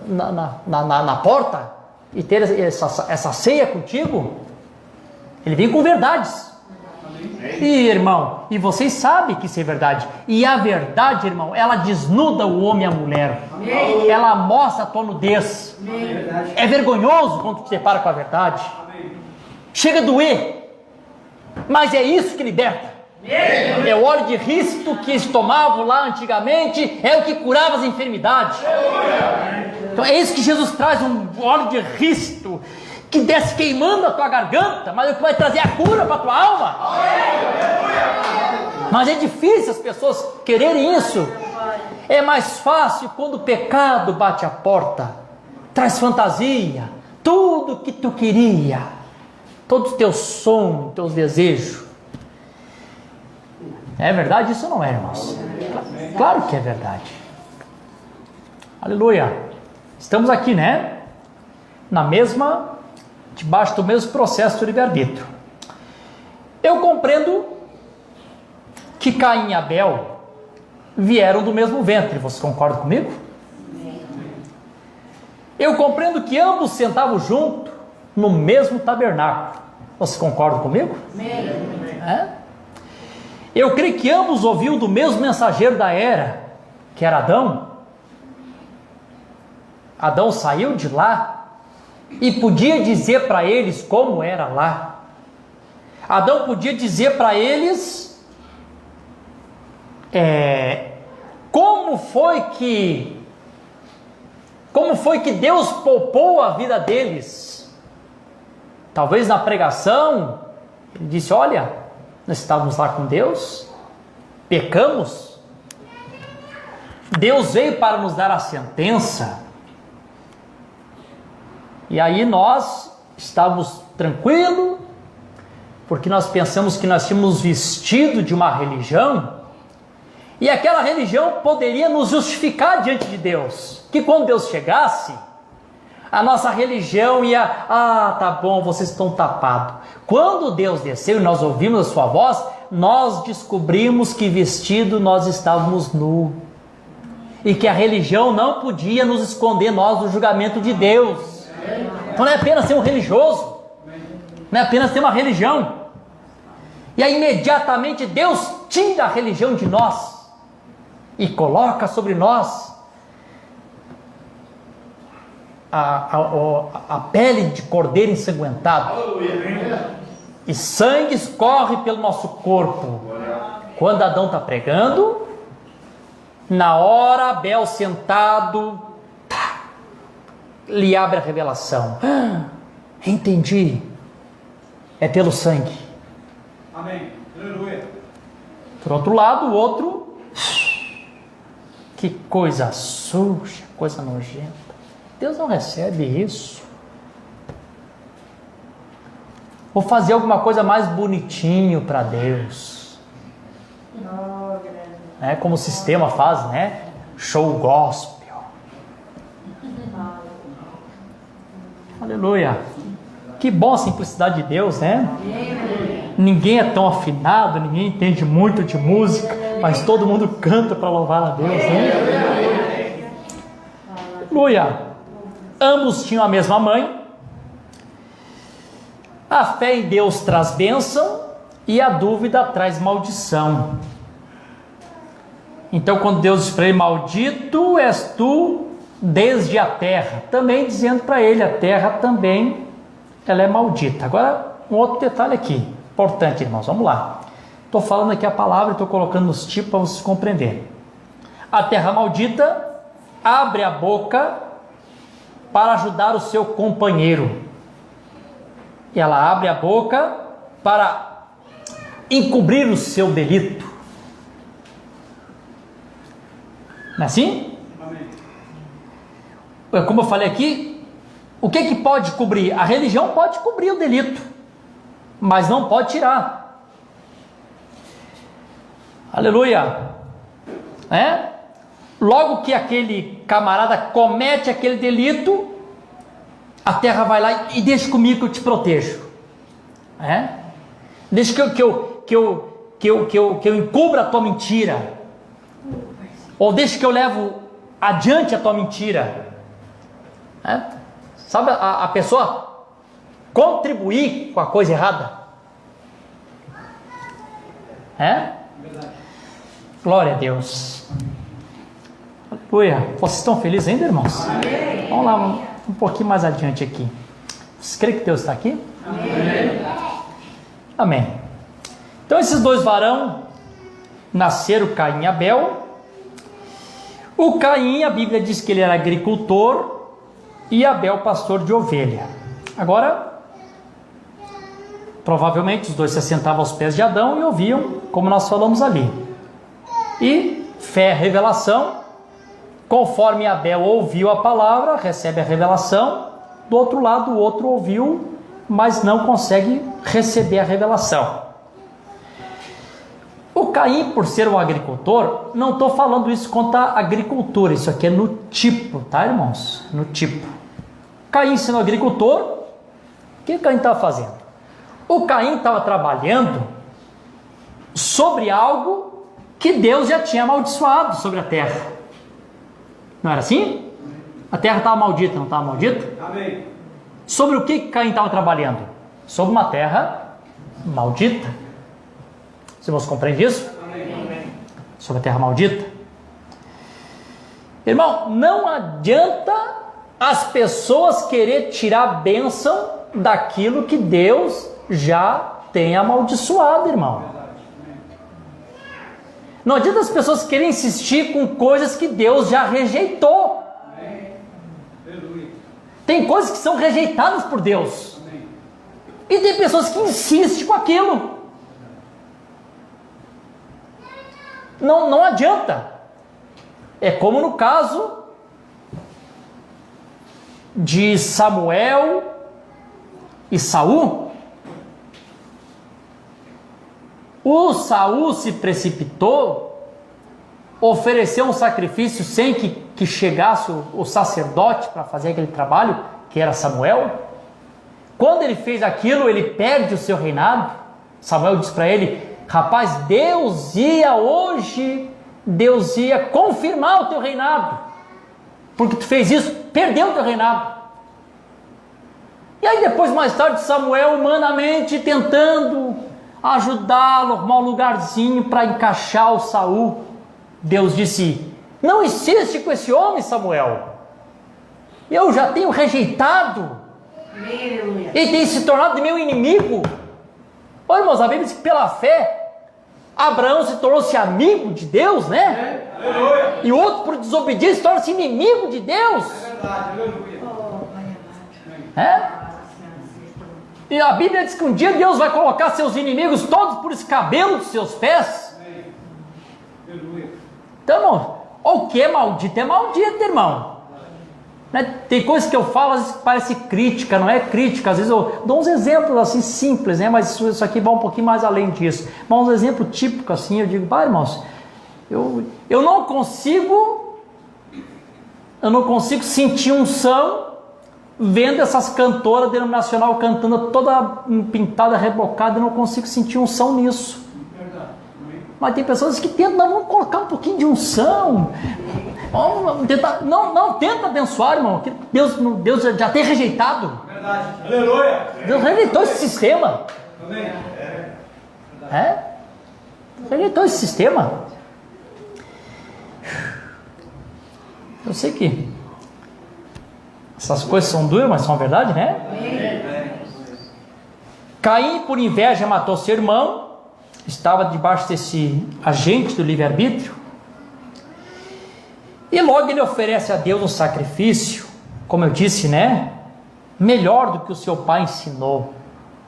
S1: na porta e ter essa ceia contigo? Ele vem com verdades. E irmão, e vocês sabem que isso é verdade. E a verdade, irmão, ela desnuda o homem e a mulher. Ela mostra a tua nudez. É vergonhoso quando tu te depara com a verdade. Chega a doer, mas é isso que liberta. É o óleo de risto que eles tomavam lá antigamente, é o que curava as enfermidades. Então é isso que Jesus traz, um óleo de risto que desce queimando a tua garganta, mas é o que vai trazer a cura para a tua alma. Mas é difícil as pessoas quererem isso. É mais fácil quando o pecado bate a porta, traz fantasia, tudo que tu queria, todos os teus sonhos, teus desejos. É verdade isso ou não é, irmãos? Claro que é verdade. Aleluia. Estamos aqui, né? Debaixo do mesmo processo do livre-arbítrio. Eu compreendo que Caim e Abel vieram do mesmo ventre. Você concorda comigo? Eu compreendo que ambos sentavam junto no mesmo tabernáculo. Você concorda comigo? É? Eu creio que ambos ouviam do mesmo mensageiro da era, que era Adão. Adão saiu de lá e podia dizer para eles como era lá. Adão podia dizer para eles como foi que Deus poupou a vida deles. Talvez na pregação ele disse: olha, nós estávamos lá com Deus, pecamos, Deus veio para nos dar a sentença, e aí nós estávamos tranquilos, porque nós pensamos que nós tínhamos vestido de uma religião, e aquela religião poderia nos justificar diante de Deus, que quando Deus chegasse, a nossa religião ia: tá bom, vocês estão tapados. Quando Deus desceu e nós ouvimos a sua voz, nós descobrimos que vestido nós estávamos nu, e que a religião não podia nos esconder nós do julgamento de Deus. Então não é apenas ser um religioso, não é apenas ter uma religião. E aí imediatamente Deus tira a religião de nós e coloca sobre nós a pele de cordeiro ensanguentado, e sangue escorre pelo nosso corpo. Quando Adão está pregando, na hora Abel sentado, lhe abre a revelação: entendi, é pelo sangue.
S2: Amém. Aleluia.
S1: Por outro lado, o outro, que coisa suja, coisa nojenta. Deus não recebe isso. Vou fazer alguma coisa mais bonitinho para Deus. É como o sistema faz, né? Show gospel. Aleluia. Que bom a simplicidade de Deus, né? Ninguém é tão afinado, ninguém entende muito de música, mas todo mundo canta para louvar a Deus, né? Aleluia. Ambos tinham a mesma mãe. A fé em Deus traz bênção e a dúvida traz maldição. Então quando Deus diz para ele: maldito és tu desde a terra, também dizendo para ele: a terra também ela é maldita. Agora um outro detalhe aqui, importante, irmãos, vamos lá. Estou falando aqui a palavra e estou colocando nos tipos para vocês compreenderem. A terra maldita abre a boca para ajudar o seu companheiro. E ela abre a boca para encobrir o seu delito. Não é assim? Amém. Como eu falei aqui, o que pode cobrir? A religião pode cobrir o delito, mas não pode tirar. Aleluia. Logo que aquele camarada comete aquele delito, a terra vai lá e deixa comigo que eu te protejo. Deixa que eu encubra a tua mentira. Ou deixa que eu levo adiante a tua mentira. Sabe a pessoa contribuir com a coisa errada? Glória a Deus. Aleluia. Vocês estão felizes ainda, irmãos? Amém. Vamos lá, um pouquinho mais adiante aqui. Vocês creem que Deus está aqui? Amém. Amém. Então esses dois varões nasceram, Caim e Abel. O Caim, a Bíblia diz que ele era agricultor e Abel pastor de ovelha. Agora, provavelmente os dois se assentavam aos pés de Adão e ouviam, como nós falamos ali. E fé, revelação, conforme Abel ouviu a palavra, recebe a revelação. Do outro lado, o outro ouviu, mas não consegue receber a revelação. O Caim, por ser um agricultor, não estou falando isso contra a agricultura, isso aqui é no tipo, tá, irmãos? No tipo. Caim, sendo agricultor, o que Caim estava fazendo? O Caim estava trabalhando sobre algo que Deus já tinha amaldiçoado sobre a terra. Não era assim? A terra estava maldita, não estava maldita?
S2: Amém.
S1: Sobre o que Caim estava trabalhando? Sobre uma terra maldita. Os irmãos compreendem isso?
S2: Amém.
S1: Sobre a terra maldita. Irmão, não adianta as pessoas querer tirar a bênção daquilo que Deus já tem amaldiçoado, irmão. Não adianta as pessoas quererem insistir com coisas que Deus já rejeitou. Tem coisas que são rejeitadas por Deus. E tem pessoas que insistem com aquilo. Não adianta. É como no caso de Samuel e Saul. O Saul se precipitou, ofereceu um sacrifício sem que chegasse o sacerdote para fazer aquele trabalho, que era Samuel. Quando ele fez aquilo, ele perde o seu reinado. Samuel diz para ele: rapaz, Deus ia confirmar o teu reinado, porque tu fez isso, perdeu o teu reinado. E aí depois, mais tarde, Samuel humanamente tentando ajudá-lo, arrumar um lugarzinho para encaixar o Saul, Deus disse: não insiste com esse homem, Samuel, eu já tenho rejeitado, ele tem se tornado meu inimigo. Olha, irmãos, a Bíblia diz que pela fé Abraão se tornou-se amigo de Deus, né?
S2: Aleluia.
S1: E o outro, por desobediência, torna-se inimigo de Deus.
S2: É verdade, aleluia.
S1: E a Bíblia diz que um dia Deus vai colocar seus inimigos todos por escabelo dos seus pés.
S2: Aleluia.
S1: Então, irmão, o que é maldito, irmão. Né? Tem coisas que eu falo, às vezes parece crítica, não é crítica. Às vezes eu dou uns exemplos assim simples, né? Mas isso aqui vai um pouquinho mais além disso. Mas um exemplo típico assim, eu digo: vai, irmãos, eu não consigo sentir unção vendo essas cantoras denominacional cantando toda pintada, rebocada. Eu não consigo sentir unção nisso. Mas tem pessoas que tentam: vamos colocar um pouquinho de unção, vamos tentar, não tenta abençoar, irmão, que Deus já tem rejeitado.
S2: Verdade. Aleluia.
S1: Deus rejeitou esse sistema.
S2: Amém.
S1: Rejeitou esse sistema. Eu sei que essas coisas são duras, mas são verdade, né? Caim, por inveja, matou seu irmão. Estava debaixo desse agente do livre-arbítrio. E logo ele oferece a Deus um sacrifício, como eu disse, né? Melhor do que o seu pai ensinou,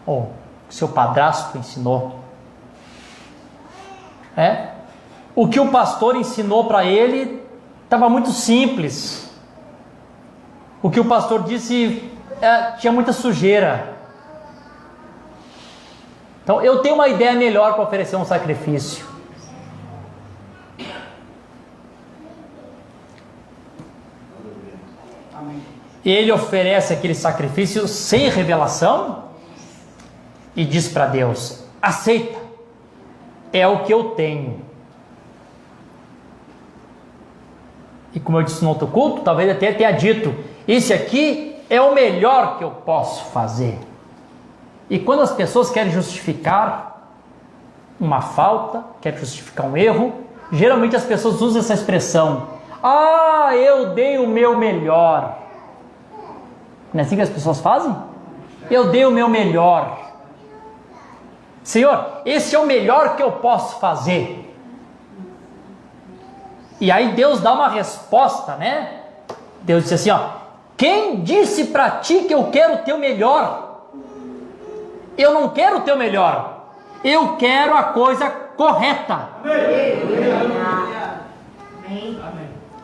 S1: ou o seu padrasto ensinou. O que o pastor ensinou para ele estava muito simples. O que o pastor disse tinha muita sujeira. Então eu tenho uma ideia melhor para oferecer um sacrifício. Ele oferece aquele sacrifício sem revelação e diz para Deus: aceita, é o que eu tenho. E como eu disse no outro culto, talvez até tenha dito: Esse aqui é o melhor que eu posso fazer. E quando as pessoas querem justificar uma falta, querem justificar um erro, geralmente as pessoas usam essa expressão: ah, eu dei o meu melhor. Não é assim que as pessoas fazem? Eu dei o meu melhor. Senhor, esse é o melhor que eu posso fazer. E aí Deus dá uma resposta, né? Deus disse assim, ó: quem disse para ti que eu quero o teu melhor? Eu não quero o teu melhor. Eu quero a coisa correta.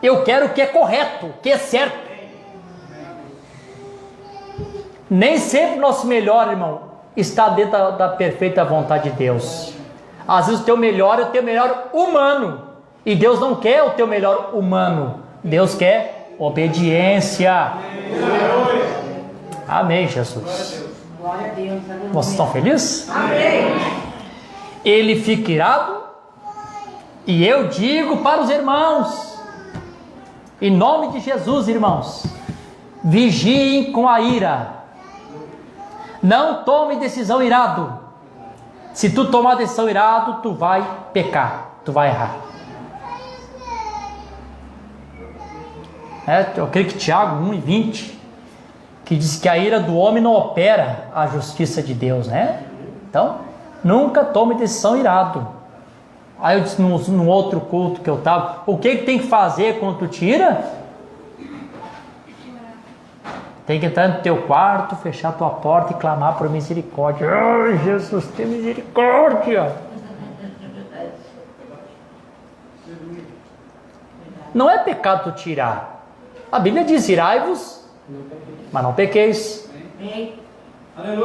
S1: Eu quero o que é correto, o que é certo. Nem sempre o nosso melhor, irmão, está dentro da perfeita vontade de Deus. Às vezes o teu melhor é o teu melhor humano. E Deus não quer o teu melhor humano. Deus quer obediência. Amém, Jesus.
S4: Glória a Deus.
S1: Vocês estão felizes?
S4: Amém.
S1: Ele fica irado. E eu digo para os irmãos, em nome de Jesus, irmãos, vigiem com a ira. Não tome decisão irado. Se tu tomar decisão irado, tu vai pecar, tu vai errar. Eu creio que Tiago 1:20, que diz que a ira do homem não opera a justiça de Deus, né? Então, nunca tome decisão irado. Aí eu disse num outro culto que eu estava, o que tem que fazer quando tu tira? Tem que entrar no teu quarto, fechar a tua porta e clamar por misericórdia. Ai, Jesus, tem misericórdia. Não é pecado tu tirar. A Bíblia diz: irai-vos, mas não pequeis.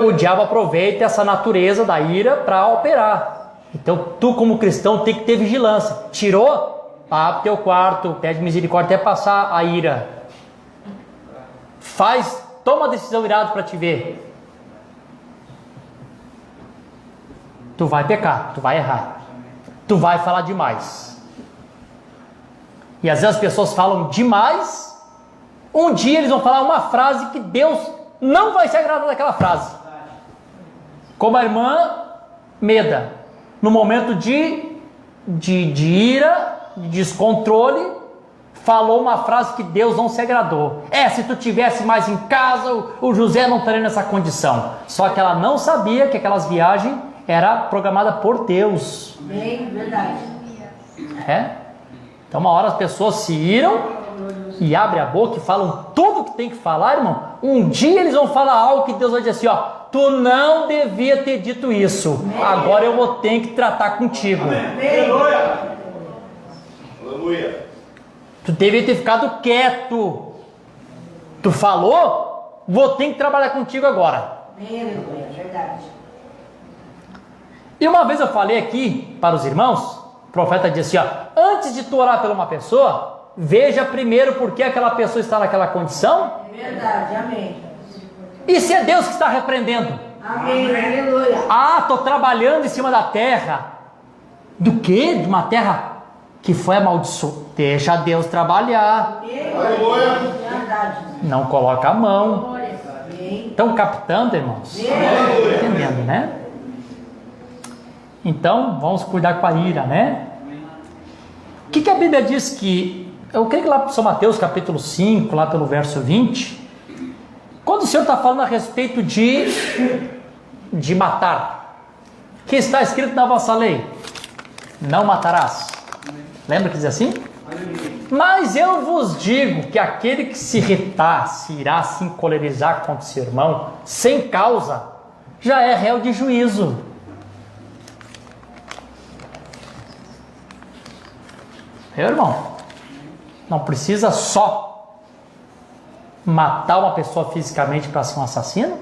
S1: O diabo aproveita essa natureza da ira para operar. Então tu, como cristão, tem que ter vigilância. Tirou? Vá pro teu quarto, pede misericórdia até passar a ira. Toma a decisão irada para te ver. Tu vai pecar, tu vai errar, tu vai falar demais. E às vezes as pessoas falam demais. Um dia eles vão falar uma frase que Deus não vai se agradar daquela frase. Como a irmã Meda, no momento de ira, de descontrole, falou uma frase que Deus não se agradou. Se tu tivesse mais em casa, o José não estaria nessa condição. Só que ela não sabia que aquelas viagens eram programadas por Deus.
S4: Bem, verdade.
S1: Então uma hora as pessoas se iram e abrem a boca e falam tudo que tem que falar, irmão. Um dia eles vão falar algo que Deus vai dizer assim, ó: tu não devia ter dito isso. Agora eu vou ter que tratar contigo.
S2: Aleluia.
S1: Tu devia ter ficado quieto. Tu falou? Vou ter que trabalhar contigo agora.
S4: Aleluia, verdade.
S1: E uma vez eu falei aqui para os irmãos, o profeta disse assim, ó: antes de tu orar por uma pessoa, veja primeiro por que aquela pessoa está naquela condição.
S4: É verdade, amém.
S1: E se é Deus que está repreendendo?
S4: Amém, aleluia.
S1: Estou trabalhando em cima da terra. Do quê? De uma terra que foi amaldiçoada. Deixa Deus trabalhar.
S4: Verdade.
S1: Não coloca a mão. Estão captando, irmãos? Entendendo, né? Então, vamos cuidar com a ira, né? O que a Bíblia diz que... Eu creio que lá para São Mateus, capítulo 5, lá pelo verso 20... Quando o Senhor está falando a respeito de matar, que está escrito na vossa lei: não matarás. Lembra que diz assim? Mas eu vos digo que aquele que se irritar, se irá se encolerizar contra seu irmão, sem causa, já é réu de juízo. Meu irmão, não precisa só matar uma pessoa fisicamente para ser um assassino?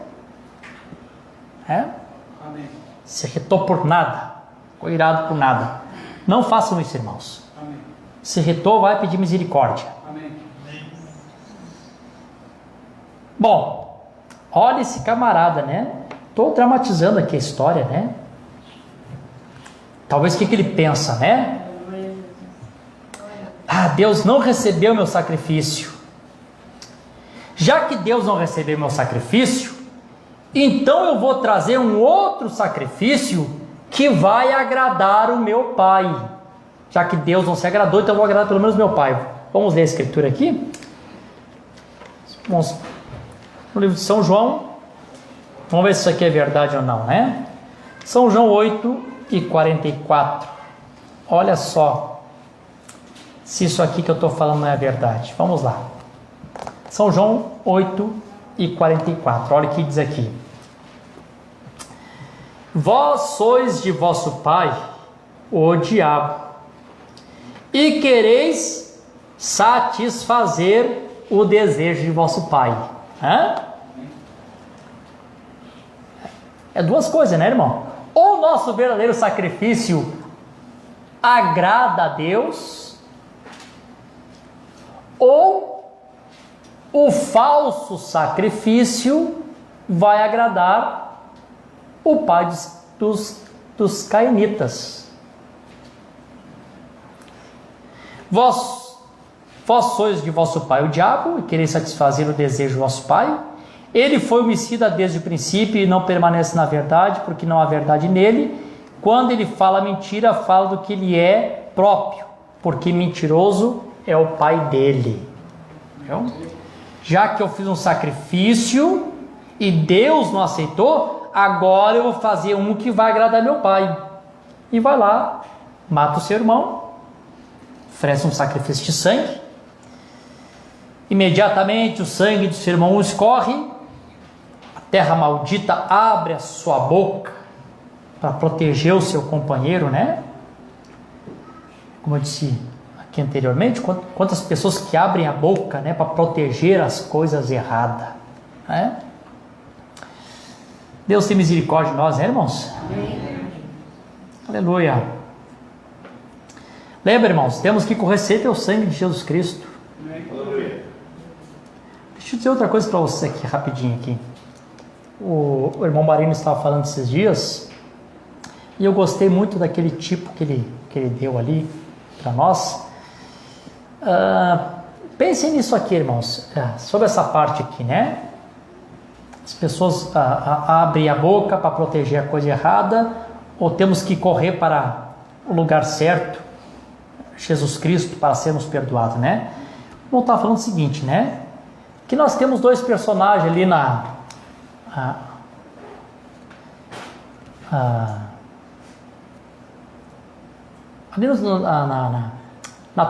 S2: Amém.
S1: Se irritou por nada, ficou irado por nada. Não façam isso, irmãos.
S2: Amém.
S1: Se irritou, vai pedir misericórdia.
S2: Amém.
S1: Bom, olha esse camarada, né? Estou dramatizando aqui a história, né? Talvez o que ele pensa, né? Deus não recebeu meu sacrifício. já que Deus não recebeu meu sacrifício, então eu vou trazer um outro sacrifício que vai agradar o meu Pai. Já que Deus não se agradou, então eu vou agradar pelo menos meu Pai. Vamos ler a escritura aqui? Vamos no livro de São João. Vamos ver se isso aqui é verdade ou não, né? São João 8:44. Olha só se isso aqui que eu estou falando não é verdade. Vamos lá. São João 8:44. Olha o que diz aqui. Vós sois de vosso pai, o diabo, e quereis satisfazer o desejo de vosso pai. Hã? É duas coisas, né, irmão? Ou o nosso verdadeiro sacrifício agrada a Deus, ou o falso sacrifício vai agradar o pai dos cainitas. Vós sois de vosso pai o diabo, e quereis satisfazer o desejo do vosso pai. Ele foi homicida desde o princípio e não permanece na verdade, porque não há verdade nele. Quando ele fala mentira, fala do que ele é próprio, porque mentiroso é o pai dele. Então, já que eu fiz um sacrifício e Deus não aceitou, agora eu vou fazer um que vai agradar meu pai. E vai lá, mata o seu irmão, oferece um sacrifício de sangue. Imediatamente o sangue do seu irmão escorre, a terra maldita abre a sua boca para proteger o seu companheiro, né? Como eu disse aqui anteriormente, quantas pessoas que abrem a boca, né, para proteger as coisas erradas, né? Deus tem misericórdia de nós, né, irmãos? Amém. Aleluia. Lembra, irmãos, temos que correr sempre ao sangue de Jesus Cristo.
S2: Aleluia.
S1: Deixa eu dizer outra coisa para você aqui, rapidinho aqui. O irmão Marino estava falando esses dias, e eu gostei muito daquele tipo que ele deu ali para nós. Pensem nisso aqui, irmãos, sobre essa parte aqui, né? As pessoas abrem a boca para proteger a coisa errada, ou temos que correr para o lugar certo, Jesus Cristo, para sermos perdoados, né? Vamos estar falando o seguinte, né? Que nós temos dois personagens ali na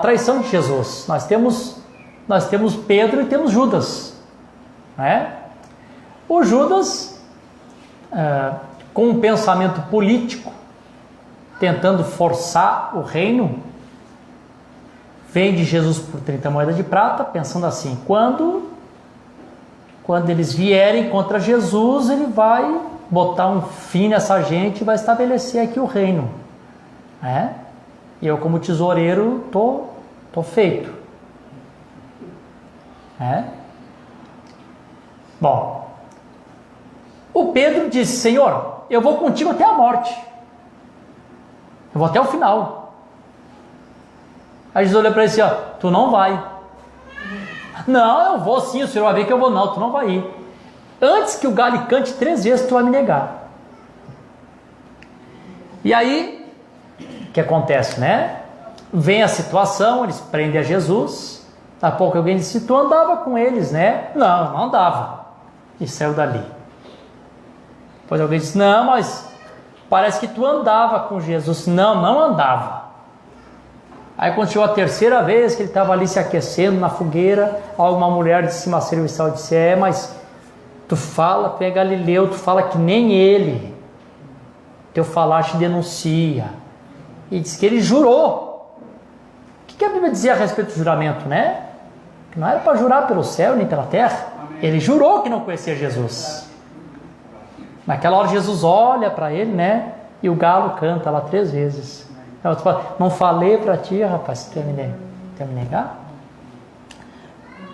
S1: traição de Jesus. Nós temos Pedro e temos Judas, né? O Judas, com um pensamento político, tentando forçar o reino, vende Jesus por 30 moedas de prata, pensando assim: quando eles vierem contra Jesus, ele vai botar um fim nessa gente e vai estabelecer aqui o reino, né? E eu, como tesoureiro, tô feito, né? Bom, o Pedro disse: Senhor, eu vou contigo até a morte, eu vou até o final. Aí Jesus olhou para ele assim: ó, tu não vai. Não, eu vou sim, o Senhor vai ver que eu vou. Não, tu não vai ir. Antes que o galho cante 3 vezes, tu vai me negar. E aí, o que acontece, né? Vem a situação, eles prendem a Jesus. Daqui a pouco alguém disse: tu andava com eles, né? Não andava. E saiu dali. Depois alguém disse: não, mas parece que tu andava com Jesus. Não andava. Aí quando chegou a terceira vez que ele estava ali se aquecendo na fogueira, alguma mulher de cima serviçal disse: mas tu é galileu, tu fala que nem ele, teu falar te denuncia. E disse que ele jurou. O que a Bíblia dizia a respeito do juramento, né? Que não era para jurar pelo céu nem pela terra. Ele jurou que não conhecia Jesus. Naquela hora Jesus olha para ele, né? E o galo canta lá 3 vezes. Não falei para ti, rapaz, tu ia me negar?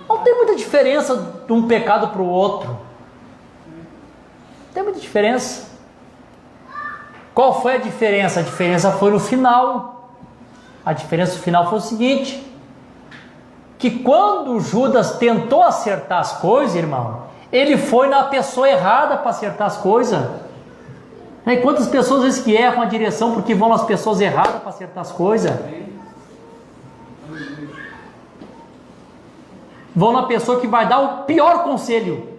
S1: Não tem muita diferença de um pecado para o outro. Não tem muita diferença. Qual foi a diferença? A diferença foi no final. A diferença no final foi o seguinte: que quando Judas tentou acertar as coisas, irmão, ele foi na pessoa errada para acertar as coisas. E quantas pessoas às vezes que erram a direção porque vão nas pessoas erradas para acertar as coisas? Vão na pessoa que vai dar o pior conselho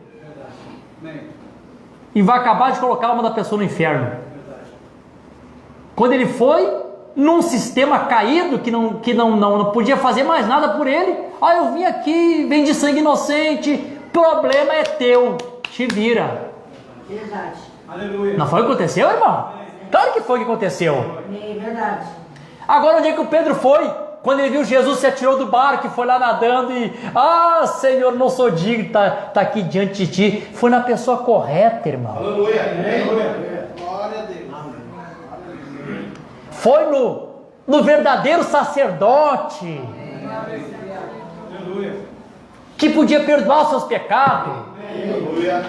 S1: e vai acabar de colocar uma da pessoa no inferno. Quando ele foi num sistema caído que não podia fazer mais nada por ele, eu vim aqui, vem de sangue inocente, problema é teu, te vira.
S4: Verdade.
S2: Aleluia.
S1: Não foi o que aconteceu, irmão? Claro que foi o que aconteceu.
S4: Verdade.
S1: Agora onde é que o Pedro foi? Quando ele viu Jesus, se atirou do barco e foi lá nadando e... Senhor, não sou digno de tá aqui diante de ti. Foi na pessoa correta, irmão.
S2: Aleluia. Glória a Deus.
S1: Foi no verdadeiro sacerdote.
S2: Aleluia.
S1: Que podia perdoar os seus pecados.
S2: Aleluia.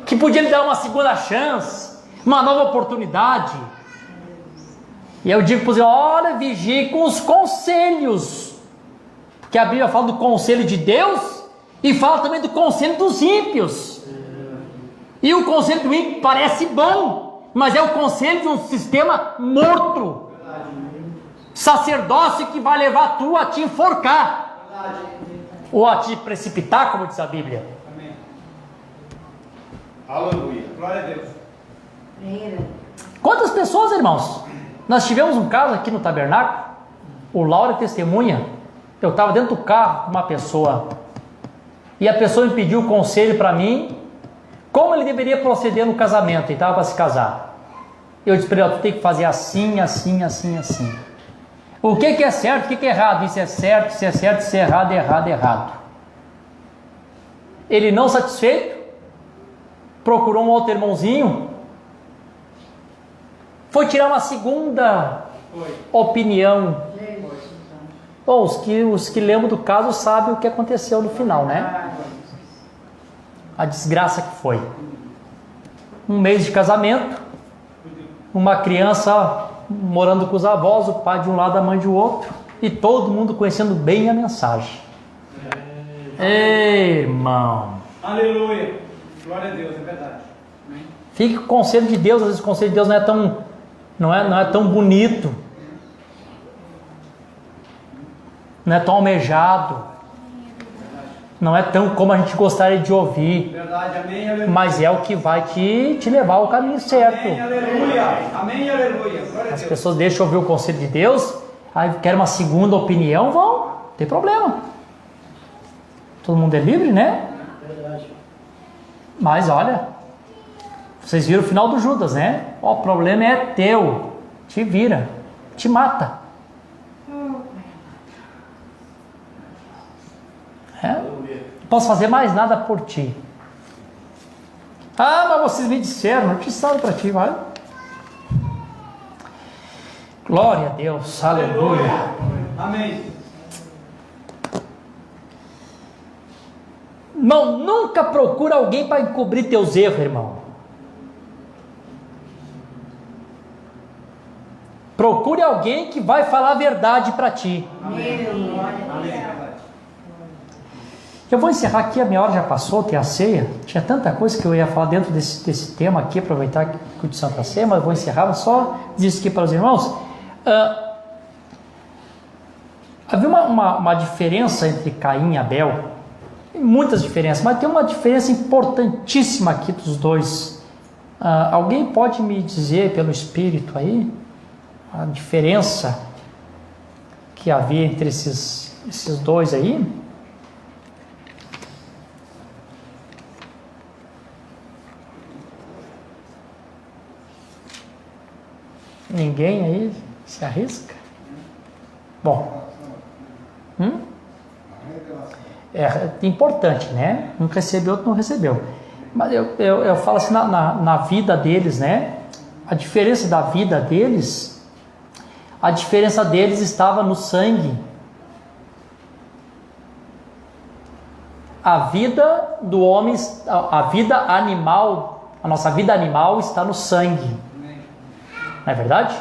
S1: Que podia lhe dar uma segunda chance. Uma nova oportunidade. E eu digo para você, olha, vigie com os conselhos. Porque a Bíblia fala do conselho de Deus e fala também do conselho dos ímpios. E o conselho do ímpio parece bom, mas é o conselho de um sistema morto. Sacerdócio que vai levar tu a te enforcar. Ou a te precipitar, como diz a Bíblia.
S2: Amém. Aleluia. Glória a Deus.
S1: Quantas pessoas, irmãos? Nós tivemos um caso aqui no tabernáculo, o Laura é testemunha. Eu estava dentro do carro com uma pessoa e a pessoa me pediu o conselho para mim, como ele deveria proceder no casamento. Ele estava para se casar. Eu disse para ele, tu tem que fazer assim, assim, assim, assim. O que é certo, o que é errado? Isso é certo, isso é certo, isso é errado, errado, errado. Ele não satisfeito, procurou um outro irmãozinho, foi tirar uma segunda opinião. Bom, os que lembram do caso sabem o que aconteceu no final, né? A desgraça que foi. Um mês de casamento, uma criança morando com os avós, o pai de um lado, a mãe de outro, e todo mundo conhecendo bem a mensagem. Ei, irmão.
S2: Aleluia. Glória a Deus, é verdade.
S1: Fique com o conselho de Deus. Às vezes o conselho de Deus não é tão bonito, não é tão almejado, não é tão como a gente gostaria de ouvir.
S2: Verdade, amém, aleluia.
S1: Mas é o que vai te levar ao caminho certo.
S2: Amém, aleluia. Amém, aleluia. Glória a
S1: As
S2: Deus.
S1: pessoas deixam ouvir o conselho de Deus, aí querem uma segunda opinião, não tem problema. Todo mundo é livre, né? Mas olha, vocês viram o final do Judas, né? O problema é teu, te vira, te mata. Não posso fazer mais nada por ti. Mas vocês me disseram, eu te salvo para ti, vai. Glória a Deus, aleluia.
S2: Amém.
S1: Irmão, nunca procura alguém para encobrir teus erros, irmão. Procure alguém que vai falar a verdade para ti.
S2: Amém. Amém.
S1: Eu vou encerrar aqui, a minha hora já passou, tem a ceia. Tinha tanta coisa que eu ia falar dentro desse tema aqui, aproveitar que o de Santa Ceia, mas eu vou encerrar, só dizer isso aqui para os irmãos. Havia uma diferença entre Caim e Abel, muitas diferenças, mas tem uma diferença importantíssima aqui dos dois. Alguém pode me dizer pelo Espírito aí a diferença que havia entre esses dois aí? Ninguém aí se arrisca? Bom, é importante, né? Um recebeu, outro não recebeu. Mas eu falo assim, na vida deles, né? A diferença da vida deles, a diferença deles estava no sangue. A vida do homem, a vida animal, a nossa vida animal está no sangue. Não é verdade?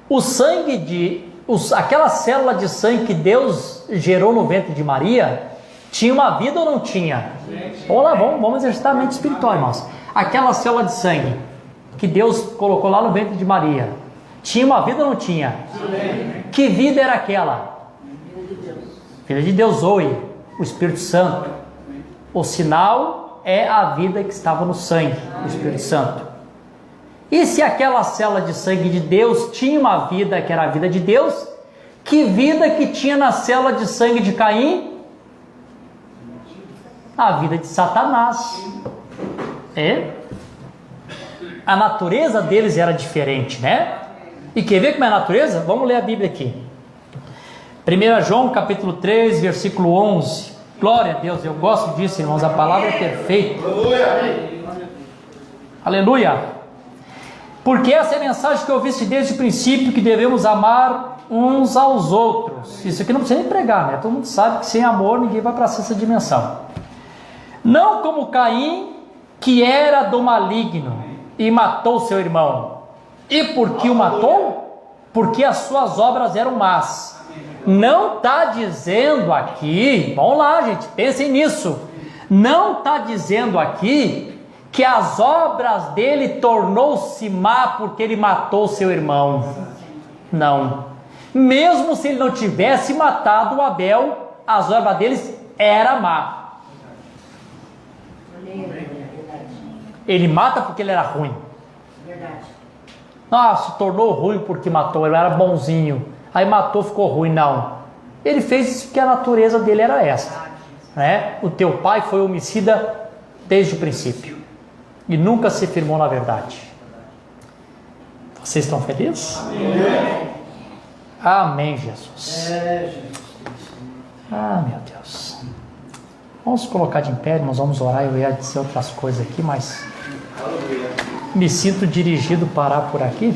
S1: O sangue aquela célula de sangue que Deus gerou no ventre de Maria, tinha uma vida ou não tinha? Vamos lá, vamos exercitar a mente espiritual, irmãos. Aquela célula de sangue que Deus colocou lá no ventre de Maria, tinha uma vida ou não tinha? Que vida era aquela? Filha de Deus, Zoe, o Espírito Santo. O sinal é a vida que estava no sangue, o Espírito Santo. E se aquela célula de sangue de Deus tinha uma vida que era a vida de Deus, que vida que tinha na célula de sangue de Caim? A vida de Satanás. A natureza deles era diferente, né? E quer ver como é a natureza? Vamos ler a Bíblia aqui. 1 João capítulo 3, versículo 11. Glória a Deus, eu gosto disso, irmãos, a palavra é perfeita. Aleluia. Porque essa é a mensagem que eu ouviste desde o princípio, que devemos amar uns aos outros. Isso aqui não precisa nem pregar, né? Todo mundo sabe que sem amor ninguém vai para essa dimensão. Não como Caim, que era do maligno e matou seu irmão. E por que o matou? Porque as suas obras eram más. Não está dizendo aqui, vamos lá gente, pensem nisso. Não está dizendo aqui que as obras dele tornou-se má porque ele matou seu irmão. Não. Mesmo se ele não tivesse matado Abel, as obras deles eram má. Ele mata porque ele era ruim. Se tornou ruim porque matou, ele era bonzinho. Aí matou, ficou ruim. Não. Ele fez isso porque a natureza dele era essa, né? O teu pai foi homicida desde o princípio e nunca se firmou na verdade. Vocês estão felizes? Amém, Jesus. Meu Deus. Vamos colocar de pé, irmãos, vamos orar. Eu ia dizer outras coisas aqui, mas me sinto dirigido a parar por aqui.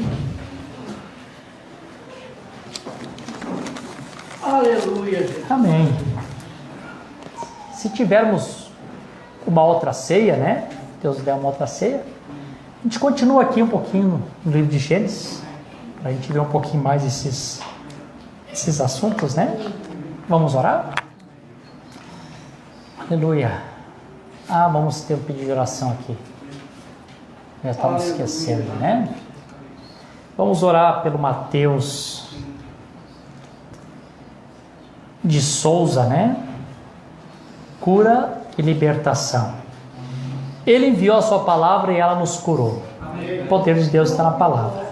S3: Aleluia.
S1: Amém. Se tivermos uma outra ceia, né? Deus der uma outra ceia, a gente continua aqui um pouquinho no livro de Gênesis, para a gente ver um pouquinho mais esses assuntos, né? Vamos orar? Aleluia. Vamos ter um pedido de oração aqui. Já estamos esquecendo, né? Vamos orar pelo Mateus de Souza, né? Cura e libertação. Ele enviou a sua palavra e ela nos curou. O poder de Deus está na palavra.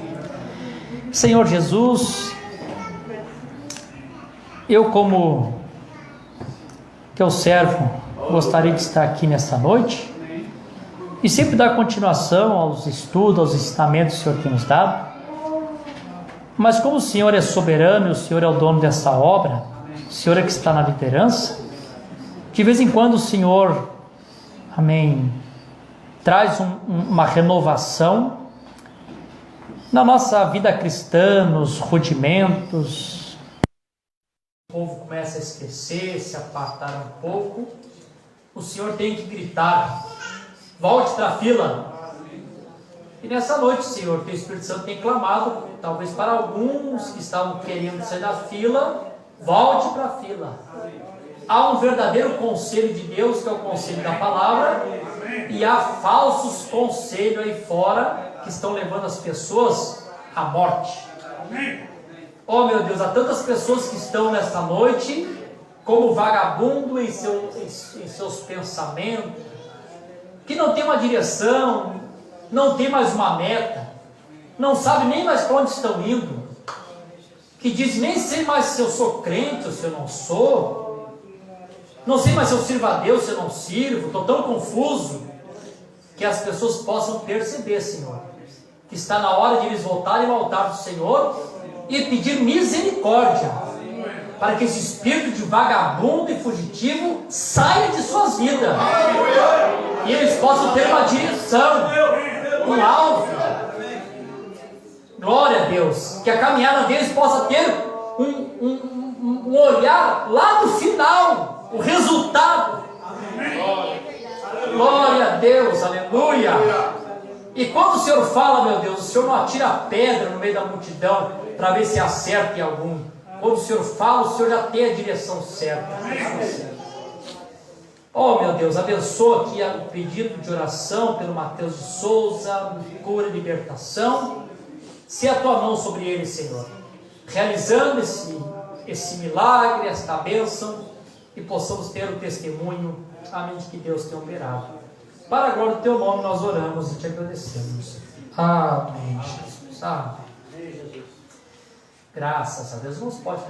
S1: Senhor Jesus, eu como teu servo gostaria de estar aqui nessa noite e sempre dar continuação aos estudos, aos ensinamentos que o Senhor tem nos dado. Mas como o Senhor é soberano e o Senhor é o dono dessa obra, o Senhor é que está na liderança, de vez em quando o Senhor, amém, traz uma renovação na nossa vida cristã, nos rudimentos. O povo começa a esquecer, se apartar um pouco. O Senhor tem que gritar: volte para a fila. E nessa noite, Senhor, que o Espírito Santo tem clamado, talvez para alguns que estavam querendo sair da fila, volte para a fila. Há um verdadeiro conselho de Deus, que é o conselho da palavra, e há falsos conselhos aí fora que estão levando as pessoas à morte. Oh meu Deus, há tantas pessoas que estão nesta noite como vagabundo em seus pensamentos, que não tem uma direção, não tem mais uma meta, não sabe nem mais para onde estão indo, que diz: nem sei mais se eu sou crente ou se eu não sou, não sei mais se eu sirvo a Deus, se eu não sirvo, estou tão confuso. Que as pessoas possam perceber, Senhor, que está na hora de eles voltarem ao altar do Senhor e pedir misericórdia, para que esse espírito de vagabundo e fugitivo saia de suas vidas, e eles possam ter uma direção, um alvo. Glória a Deus, que a caminhada deles possa ter um olhar lá no final, o resultado. Glória a Deus, aleluia. E quando o Senhor fala, meu Deus, o Senhor não atira pedra no meio da multidão para ver se acerta em algum. Quando o Senhor fala, o Senhor já tem a direção certa. Oh, meu Deus, abençoa aqui o pedido de oração pelo Mateus de Souza, cura e libertação. Se a tua mão sobre ele, Senhor, realizando esse milagre, esta bênção, e possamos ter o testemunho, amém, de que Deus tem operado. Para a glória do teu nome nós oramos e te agradecemos. Amém, Jesus. Amém. Graças a Deus. Não se pode